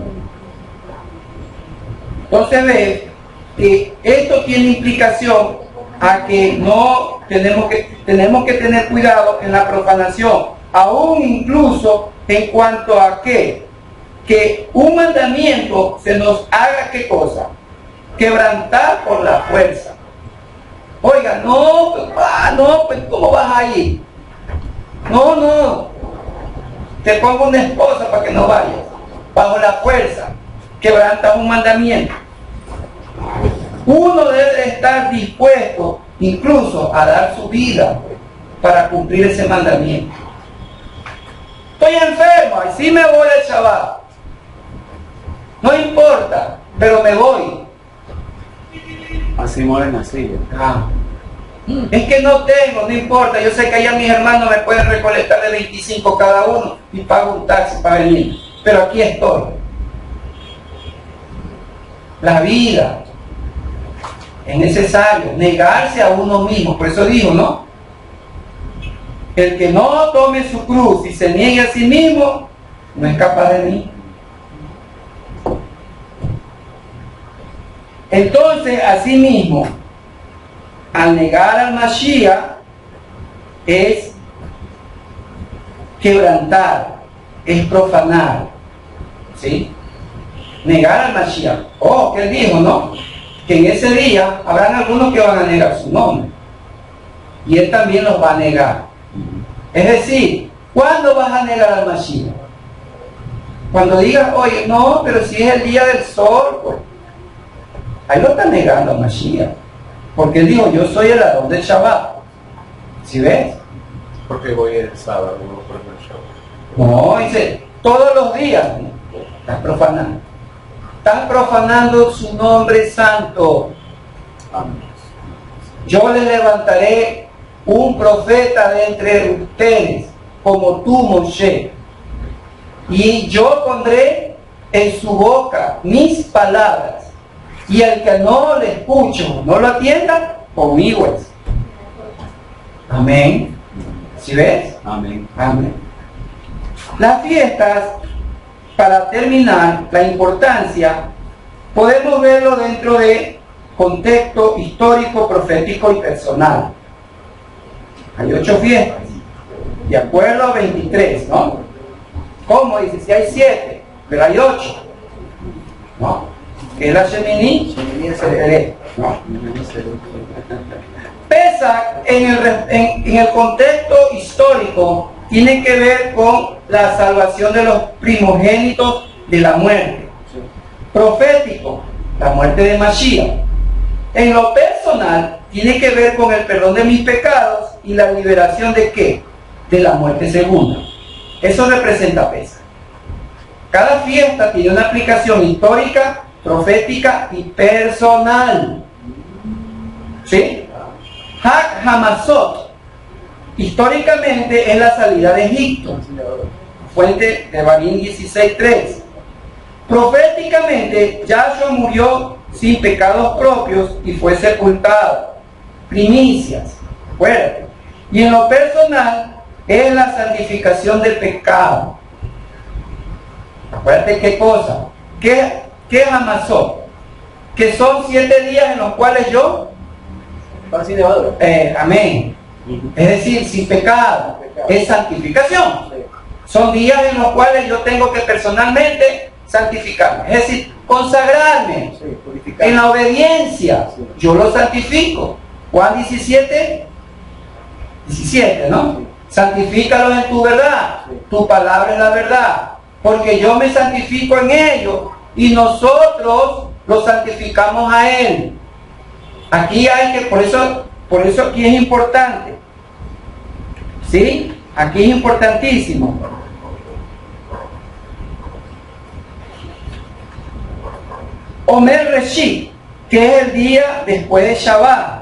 Entonces ve que esto tiene implicación a que no tenemos que tener cuidado en la profanación, aún incluso en cuanto a que un mandamiento se nos haga ¿qué cosa? Quebrantar por la fuerza. Oiga, pues ¿cómo vas a ir? No, te pongo una esposa para que no vayas. Bajo la fuerza, quebrantas un mandamiento. Uno debe estar dispuesto incluso a dar su vida para cumplir ese mandamiento. Estoy enfermo, y sí me voy al Shabbat. No importa, pero me voy. Así mueren así. Es que no tengo, no importa. Yo sé que allá mis hermanos me pueden recolectar de 25 cada uno y pago un taxi para venir. Pero aquí estoy. La vida es necesario negarse a uno mismo. Por eso dijo, ¿no? El que no tome su cruz y se niegue a sí mismo, no es capaz de mí. Entonces, asimismo, al negar al Mashiach es quebrantar, es profanar, ¿sí? Negar al Mashiach. Que él dijo, ¿no? Que en ese día habrán algunos que van a negar su nombre. Y él también los va a negar. Es decir, ¿cuándo vas a negar al Mashiach? Cuando digas, oye, no, pero si es el día del sol, pues. Ahí lo está negando al Mashiach. Porque él dijo, yo soy el Adón del Shabbat. ¿Sí ves? Porque voy el sábado, no por el Shabbat. No, dice, todos los días estás profanando. Están profanando su nombre santo. Amén. Yo les levantaré un profeta de entre ustedes, como tú, Moshe. Y yo pondré en su boca mis palabras. Y el que no le escucho, no lo atienda, conmigo es. Amén. ¿Sí ves? Amén. Amén. Las fiestas, para terminar, la importancia, podemos verlo dentro de contexto histórico, profético y personal. Hay 8 fiestas, de acuerdo a 23, ¿no? ¿Cómo? Dice, si hay 7, pero hay 8, ¿no? Que es la Shemini, ¿no? Pesach, en el contexto histórico, tiene que ver con la salvación de los primogénitos de la muerte. Profético, la muerte de Mashiach. En lo personal, tiene que ver con el perdón de mis pecados y la liberación de ¿qué? De la muerte segunda. Eso representa Pesach. Cada fiesta tiene una aplicación histórica, profética y personal. ¿Sí? Hag Hamazot, históricamente es la salida de Egipto. Fuente de Barín 16:3. Proféticamente, Yahshua murió sin pecados propios y fue sepultado. Primicias. Fuerte. Y en lo personal, es la santificación del pecado. Acuérdate qué cosa. ¿Qué es Hamazot? Que son 7 días en los cuales yo amén. Es decir, sin pecado. Es santificación. Son días en los cuales yo tengo que personalmente santificarme, es decir, consagrarme Sí, purificar. en la obediencia. Sí. Yo lo santifico. Juan 17, ¿no? Sí. Santifícalos en tu verdad. Sí. Tu palabra es la verdad. Porque yo me santifico en ellos y nosotros lo santificamos a Él. Aquí hay que, por eso aquí es importante. ¿Sí? Aquí es importantísimo. Omer Reshit, que es el día después de Shabbat.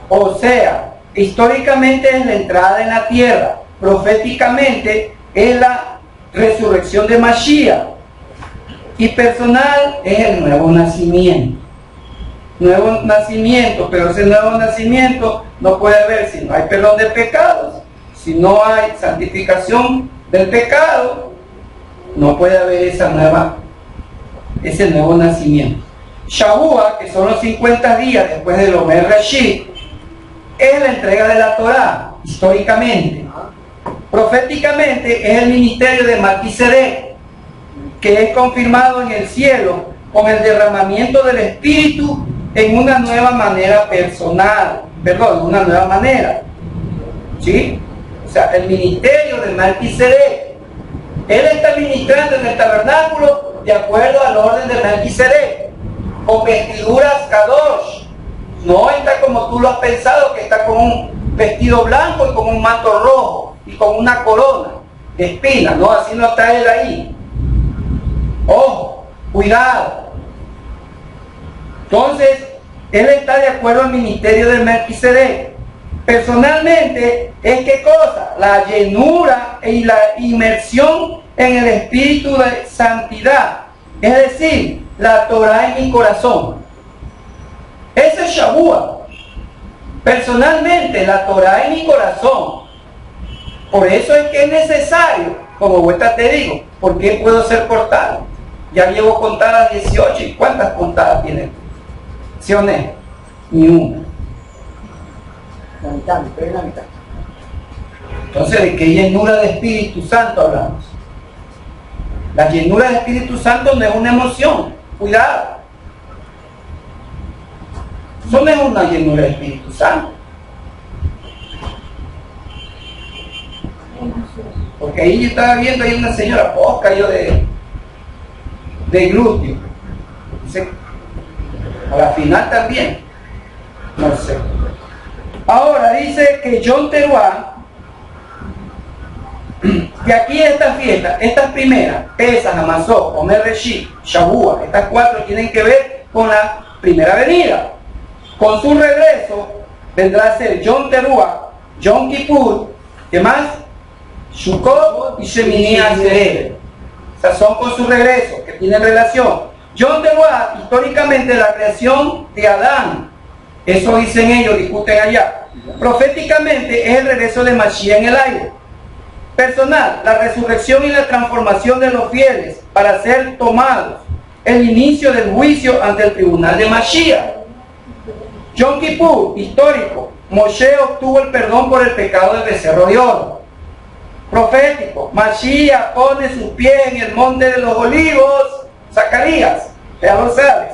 O sea, históricamente es la entrada en la tierra. Proféticamente es la resurrección de Mashiach. Y personal es el nuevo nacimiento. Nuevo nacimiento, pero ese nuevo nacimiento no puede haber si no hay perdón de pecados. Si no hay santificación del pecado, no puede haber ese nuevo nacimiento. Shavuot, que son los 50 días después del Omer Reshit, es la entrega de la Torá, históricamente. Proféticamente es el ministerio de Melquisedec, que es confirmado en el cielo con el derramamiento del Espíritu en una nueva manera una nueva manera. ¿Sí? O sea, el ministerio de Melquisedec. Él está ministrando en el tabernáculo de acuerdo al orden de Melquisedec, con vestiduras kadosh. No está como tú lo has pensado, que está con un vestido blanco y con un manto rojo y con una corona de espinas. No, así no está él ahí. Ojo, cuidado. Entonces, él está de acuerdo al ministerio de Melquisedec. Personalmente, ¿es qué cosa? La llenura y la inmersión en el espíritu de santidad. Es decir, la Torah en mi corazón. Ese es Shavuot. Personalmente, la Torah en mi corazón. Por eso es que es necesario, como vuelta te digo, ¿por qué puedo ser cortado? Ya llevo contadas 18, ¿y cuántas contadas tienes tú? ¿Sí o no? Ni una. La mitad, estoy en la mitad. Entonces, ¿de qué llenura de Espíritu Santo hablamos? La llenura del Espíritu Santo no es una emoción, cuidado. Eso no es una llenura del Espíritu Santo. Porque ahí yo estaba viendo ahí una señora posca yo de glúteo. Dice, a la final también. No sé. Ahora dice que Yom Teruah, que aquí esta fiesta, estas primeras, Pesach, Hamazot, Omer Reshit, Shavuot, estas cuatro tienen que ver con la primera venida. Con su regreso vendrá a ser Yom Teruah, Yom Kippur, ¿qué más? Sukkot y Shemini Atzeret. O sea, son con su regreso, que tienen relación. Yom Teruah, históricamente la creación de Adán. Eso dicen ellos, discuten allá. Proféticamente es el regreso de Mashiach en el aire. Personal, la resurrección y la transformación de los fieles para ser tomados. El inicio del juicio ante el tribunal de Mashiach. Yom Kippur, histórico. Moshe obtuvo el perdón por el pecado del becerro de oro. Profético, Mashiach pone sus pies en el monte de los olivos. Zacarías, ya lo sabes.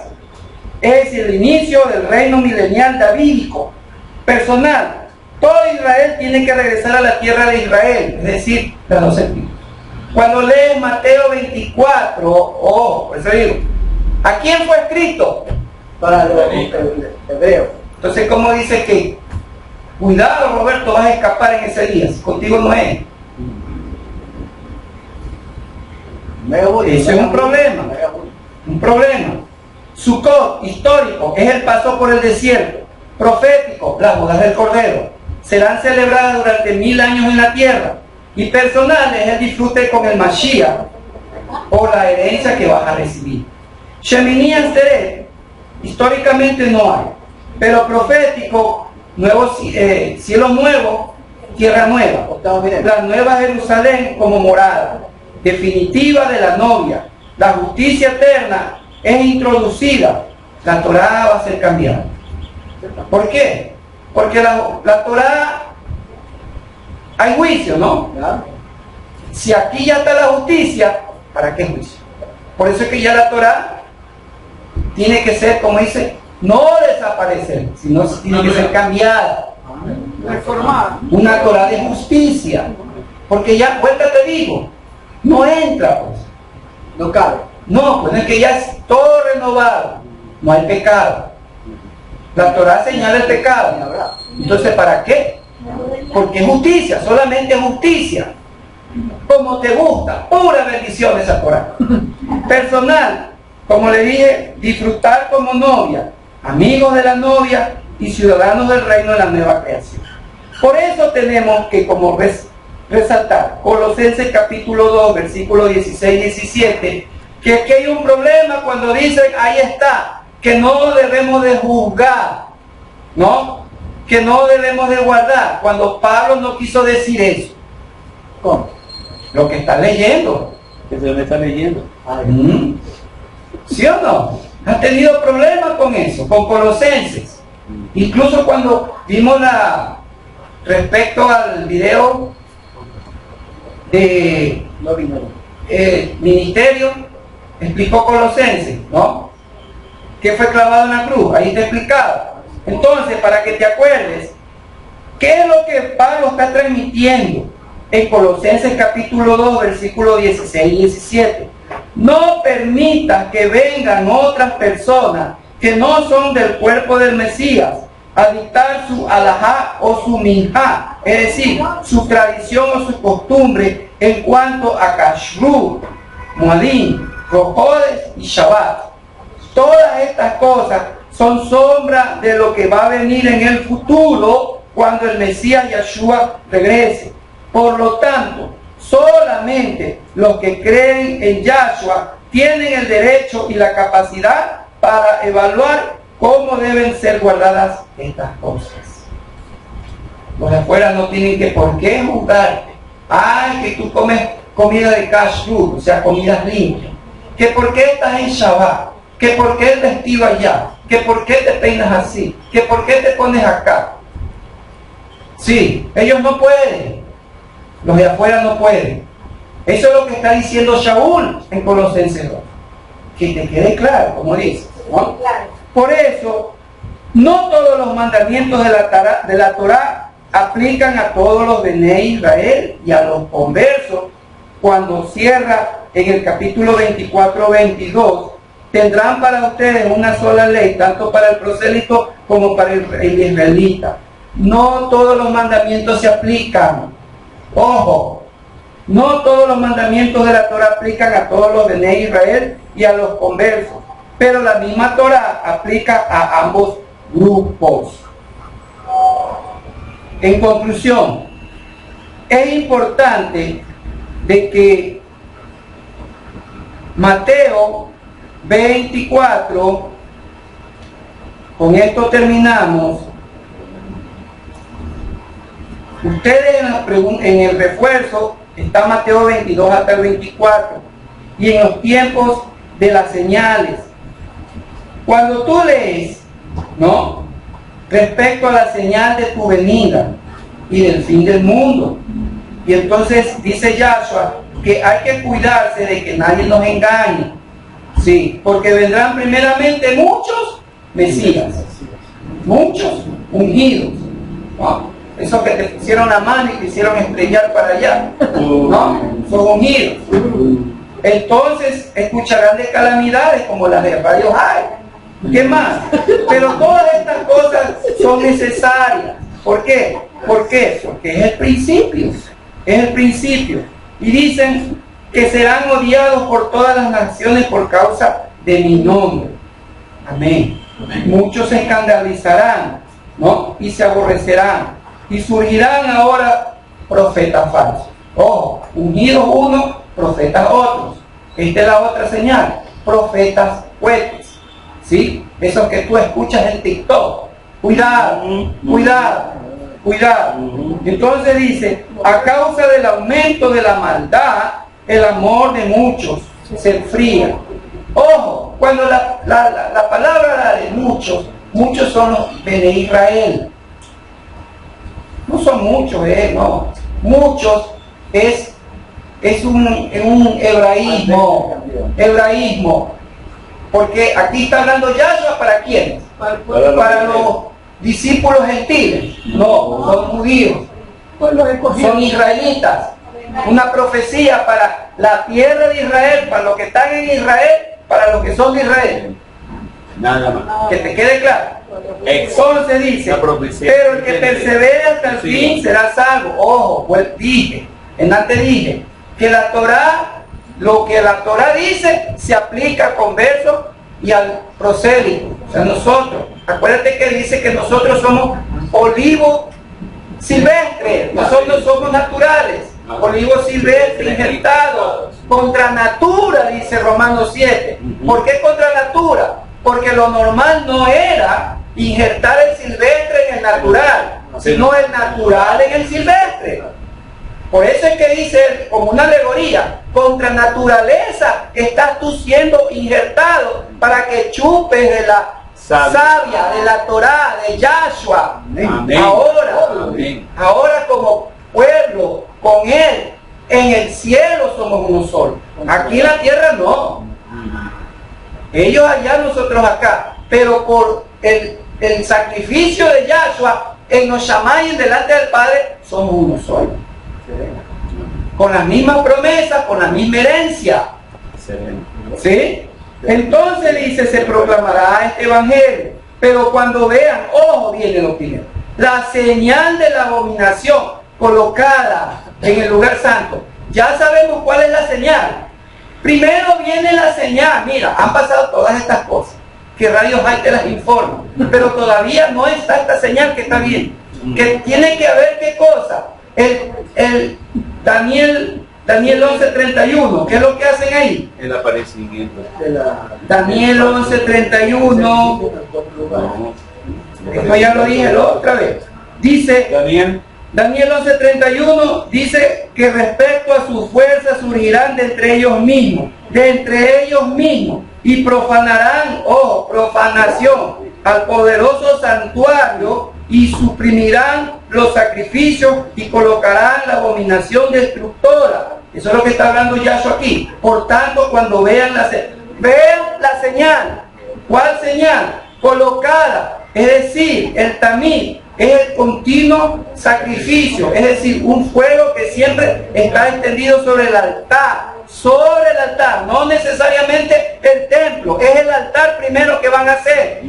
Es el inicio del reino milenial davídico. Personal, todo Israel tiene que regresar a la tierra de Israel, es decir, de los espíritus. Cuando lees Mateo 24, por eso digo, ¿a quién fue escrito? Para los hebreos. Entonces, ¿cómo dice que? Cuidado, Roberto, vas a escapar en ese día, si contigo no es. Eso es un problema. Un problema. Sukkot, histórico, es el paso por el desierto. Profético, las bodas del Cordero. Serán celebradas durante 1000 años en la tierra. Y personal es el disfrute con el Mashiach o la herencia que vas a recibir. Shemini Atzeret, históricamente no hay. Pero profético, cielo nuevo, tierra nueva. La nueva Jerusalén como morada definitiva de la novia. La justicia eterna es introducida. La Torá va a ser cambiada. ¿Por qué? Porque la Torá hay juicio, ¿no? Si aquí ya está la justicia, ¿para qué juicio? Por eso es que ya la Torah tiene que ser, como dice, no desaparecer, sino tiene que ser cambiada. Reformada. Una Torah de justicia. Porque ya, vuelta te digo, no entra, pues. No cabe. No, pues es que ya es todo renovado. No hay pecado. La Torah señala el pecado. Entonces, ¿para qué? Porque es justicia, solamente es justicia. Como te gusta, pura bendición esa Torah. Personal, como le dije, disfrutar como novia, amigos de la novia y ciudadanos del reino de la nueva creación. Por eso tenemos que, como resaltar, Colosenses capítulo 2, versículos 16 y 17, que aquí hay un problema cuando dicen, ahí está, que no debemos de juzgar, ¿no? Que no debemos de guardar, cuando Pablo no quiso decir eso. ¿Cómo? Lo que está leyendo. ¿Qué se me está leyendo? ¿Sí o no? ¿Has tenido problemas con eso, con Colosenses? Incluso cuando vimos respecto al video de ministerio, explicó Colosenses, ¿no? Que fue clavado en la cruz, ahí está explicado. Entonces, para que te acuerdes, ¿qué es lo que Pablo está transmitiendo en Colosenses capítulo 2, versículos 16 y 17? No permitas que vengan otras personas que no son del cuerpo del Mesías a dictar su alajá o su minjá, es decir, su tradición o su costumbre en cuanto a kashrut, muadín, rojodes y shabbat. Todas estas cosas son sombra de lo que va a venir en el futuro cuando el Mesías Yahshua regrese. Por lo tanto, solamente los que creen en Yahshua tienen el derecho y la capacidad para evaluar cómo deben ser guardadas estas cosas. Los de afuera no tienen que por qué juzgarte. Ay, que tú comes comida de kashrut, o sea, comidas limpias. Que por qué estás en Shabbat. Que por qué el vestido allá. Que por qué te peinas así. Que por qué te pones acá. Sí, ellos no pueden. Los de afuera no pueden. Eso es lo que está diciendo Shaul en Colosenses 2. Que te quede claro, como dice, ¿no? Por eso, no todos los mandamientos de la Torah aplican a todos los de Israel y a los conversos. Cuando cierra en el capítulo 24-22, tendrán para ustedes una sola ley, tanto para el prosélito como para el israelita. No todos los mandamientos se aplican. Ojo, no todos los mandamientos de la Torah aplican a todos los de Israel y a los conversos, pero la misma Torah aplica a ambos grupos. En conclusión, es importante de que Mateo 24, con esto terminamos. Ustedes en el refuerzo está Mateo 22 hasta el 24, y en los tiempos de las señales. Cuando tú lees, ¿no?, respecto a la señal de tu venida y del fin del mundo, y entonces dice Yahshua que hay que cuidarse de que nadie nos engañe, sí, porque vendrán primeramente muchos mesías, muchos ungidos, ¿no? Esos que te pusieron la mano y te hicieron estrellar para allá, ¿no? Son ungidos. Entonces escucharán de calamidades como las de Radio High. ¿Qué más? Pero todas estas cosas son necesarias. ¿Por qué? ¿Por qué? Porque es el principio. Es el principio. Y dicen que serán odiados por todas las naciones por causa de mi nombre. Amén. Muchos se escandalizarán, ¿no? Y se aborrecerán. Y surgirán ahora profetas falsos. Ojo, ungidos unos, profetas otros. Esta es la otra señal. Profetas huecos. ¿Sí? Esos que tú escuchas en TikTok. Cuidado, cuidado, cuidado. Entonces dice, a causa del aumento de la maldad, el amor de muchos se enfría. Ojo, cuando la palabra de muchos, muchos son los de Israel. No son muchos, no. Muchos es es un hebraísmo, porque aquí está hablando Yahshua para quién, para los discípulos gentiles, no, son judíos, son israelitas, una profecía para la tierra de Israel, para los que están en Israel, para los que son de Israel. Nada más. Que te quede claro. Entonces dice, pero el que persevere hasta el fin será salvo. Ojo, pues antes dije que la Torá, lo que la Torá dice, se aplica al converso y al prosélito. O sea, nosotros, acuérdate que dice que nosotros somos olivos silvestres, nosotros somos naturales, olivos silvestres injertados, contra natura, dice Romanos 7. ¿Por qué contra natura? Porque lo normal no era injertar el silvestre en el natural, sino el natural en el silvestre. Por eso es que dice, como una alegoría, contra naturaleza estás tú siendo injertado para que chupes de la sabia, de la Torá, de Yahshua. Amén. Ahora como pueblo, con Él, en el cielo somos uno solo. Aquí en la tierra no. Ellos allá, nosotros acá. Pero por el sacrificio de Yahshua, en los Shamayim delante del Padre, somos uno solo. Con las mismas promesas, con la misma herencia. ¿Sí? Entonces dice, se proclamará este evangelio. Pero cuando vean, ojo, viene lo primero, la señal de la abominación colocada en el lugar santo. Ya sabemos cuál es la señal. Primero viene la señal. Mira, han pasado todas estas cosas que Radio High te las informa, pero todavía no está esta señal que está bien. Que tiene que haber qué cosa. El Daniel 11:31, ¿qué es lo que hacen ahí? El aparecimiento. Daniel 11:31. Esto ya lo dije la otra vez. Dice Daniel 11:31 dice que respecto a sus fuerzas surgirán de entre ellos mismos, y profanarán, profanación, al poderoso santuario, y suprimirán los sacrificios y colocarán la abominación destructora. Eso es lo que está hablando Yahshua aquí. Por tanto, cuando vean la señal, ¿cuál señal? Colocada, es decir, el tamid, es el continuo sacrificio, es decir, un fuego que siempre está extendido sobre el altar, no necesariamente el templo, es el altar primero que van a hacer.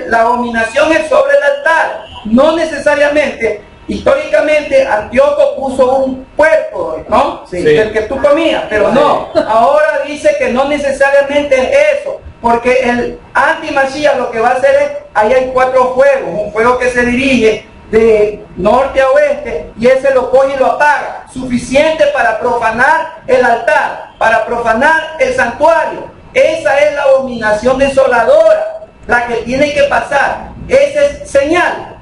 La abominación es sobre el altar, no necesariamente. Históricamente Antíoco puso un puerco, ¿no? Sí. Del que tú comías, pero no. Ahora dice que no necesariamente es eso, porque el anti-Mashiach lo que va a hacer es, ahí hay 4 fuegos, un fuego que se dirige de norte a oeste y ese lo coge y lo apaga, suficiente para profanar el altar, para profanar el santuario. Esa es la abominación desoladora, la que tiene que pasar. Esa es señal,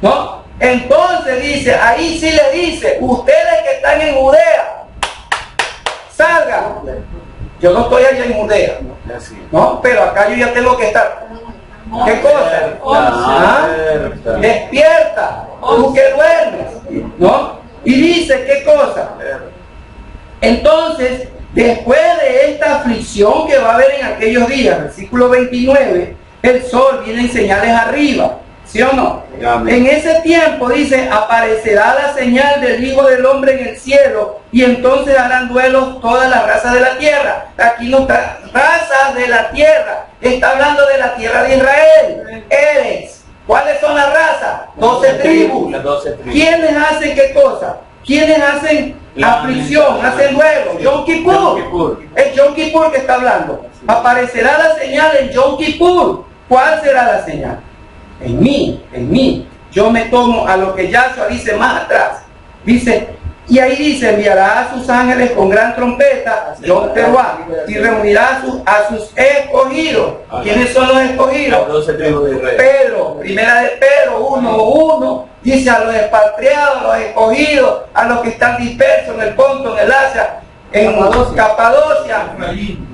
¿no? Entonces dice, ahí sí le dice, ustedes que están en Judea, salgan. Yo no estoy allá en Judea, ¿no? Pero acá yo ya tengo que estar. ¿Qué cosa? Despierta, tú que duermes, ¿no? Y dice, ¿qué cosa? Entonces, después de esta aflicción que va a haber en aquellos días, versículo 29, el sol viene en señales arriba, ¿sí o no? Amén. En ese tiempo, dice, aparecerá la señal del Hijo del Hombre en el cielo, y entonces harán duelos todas las razas de la tierra. Aquí no está, razas de la tierra, está hablando de la tierra de Israel. Eres, ¿cuáles son las razas? 12 tribus. Las 12 tribus. ¿Quiénes hacen qué cosa? ¿Quiénes hacen aflicción, hacen duelo? Yom Kippur. Es Yom Kippur que está hablando. Aparecerá la señal en Yom Kippur. ¿Cuál será la señal? En mí. Yo me tomo a lo que Yahshua dice más atrás. Dice, y ahí dice, enviará a sus ángeles con gran trompeta, Yom Teruah, y reunirá a sus escogidos. ¿Quiénes son los escogidos? Las 12 tribus de Israel. Pedro, primera de Pedro 1:1, dice a los expatriados, a los escogidos, a los que están dispersos en el Ponto, en el Asia, en Capadocia,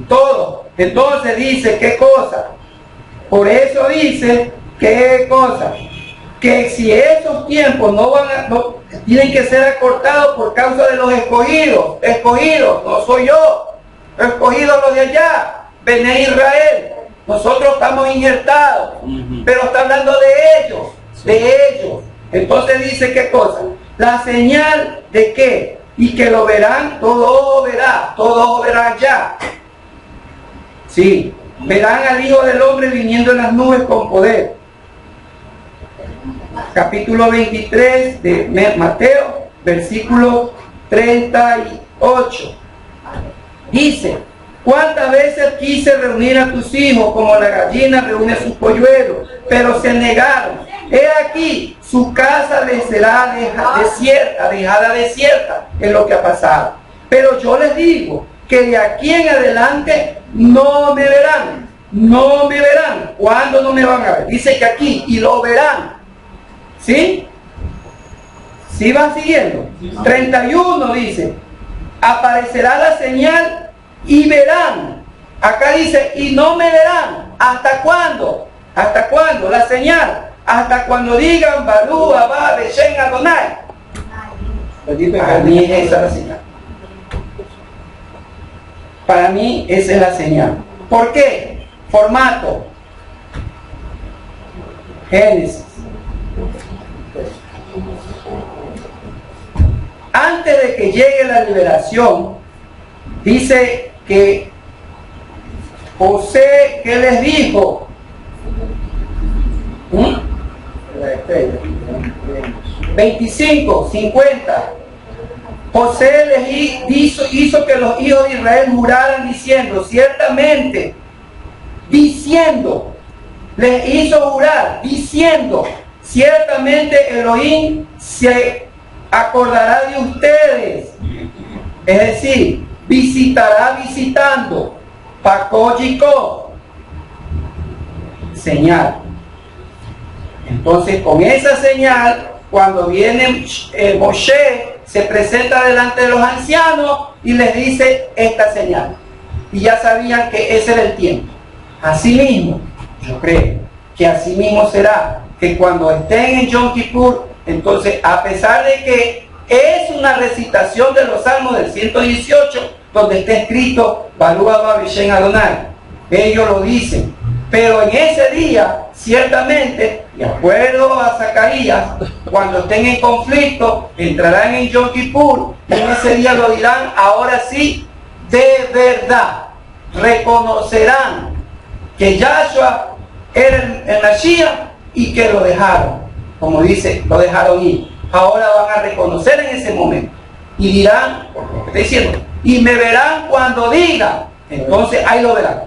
todo. Entonces dice, ¿qué cosa? Por eso dice, ¿qué cosa? que si esos tiempos no tienen que ser acortados por causa de los escogidos, no soy yo, los escogidos los de allá, Bené Israel, nosotros estamos injertados, pero está hablando de ellos. Entonces dice, ¿qué cosa? La señal de qué, y que lo verán, todo verá ya. Sí, verán al Hijo del Hombre viniendo en las nubes con poder. Capítulo 23 de Mateo, versículo 38. Dice, ¿cuántas veces quise reunir a tus hijos como la gallina reúne a sus polluelos? Pero se negaron. He aquí, su casa les será dejada desierta, es lo que ha pasado. Pero yo les digo que de aquí en adelante no me verán. ¿Cuándo no me van a ver? Dice que aquí, y lo verán. ¿Sí? ¿Sí van siguiendo? 31 dice, aparecerá la señal y verán. Acá dice, y no me verán. ¿Hasta cuándo? ¿Hasta cuándo? La señal. Hasta cuando digan, Barú, Abba, Beshen, Adonai. Para mí esa es la señal. Para mí esa es la señal. ¿Por qué? Formato. Génesis. Antes de que llegue la liberación, dice que José, ¿qué les dijo? 25, 50. José les hizo que los hijos de Israel juraran diciendo, ciertamente, les hizo jurar diciendo, ciertamente Elohim se acordará de ustedes, es decir, visitará visitando, Pacoyico, señal. Entonces, con esa señal, cuando viene Moshe, se presenta delante de los ancianos y les dice esta señal. Y ya sabían que ese era el tiempo. Asimismo, yo creo que así mismo será, que cuando estén en Yom Kippur, entonces, a pesar de que es una recitación de los salmos del 118, donde está escrito Barú Abba Beshen Adonai, ellos lo dicen, pero en ese día, ciertamente, de acuerdo a Zacarías, cuando estén en conflicto, entrarán en Yom Kippur, y en ese día lo dirán, ahora sí, de verdad, reconocerán que Yahshua era el Mashiach y que lo dejaron, como dice, lo dejaron ir. Ahora van a reconocer en ese momento y dirán, por lo que estoy diciendo, y me verán cuando digan. Entonces ahí lo verán.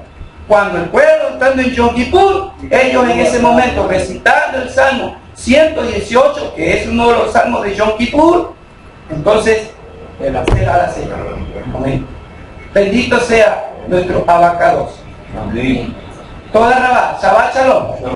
Cuando el pueblo estando en Yom Kippur, ellos en ese momento recitando el Salmo 118, que es uno de los salmos de Yom Kippur, entonces será la señal. Amén. Bendito sea nuestro abacados. Amén. Toda Rabá, Shabbat Shalom.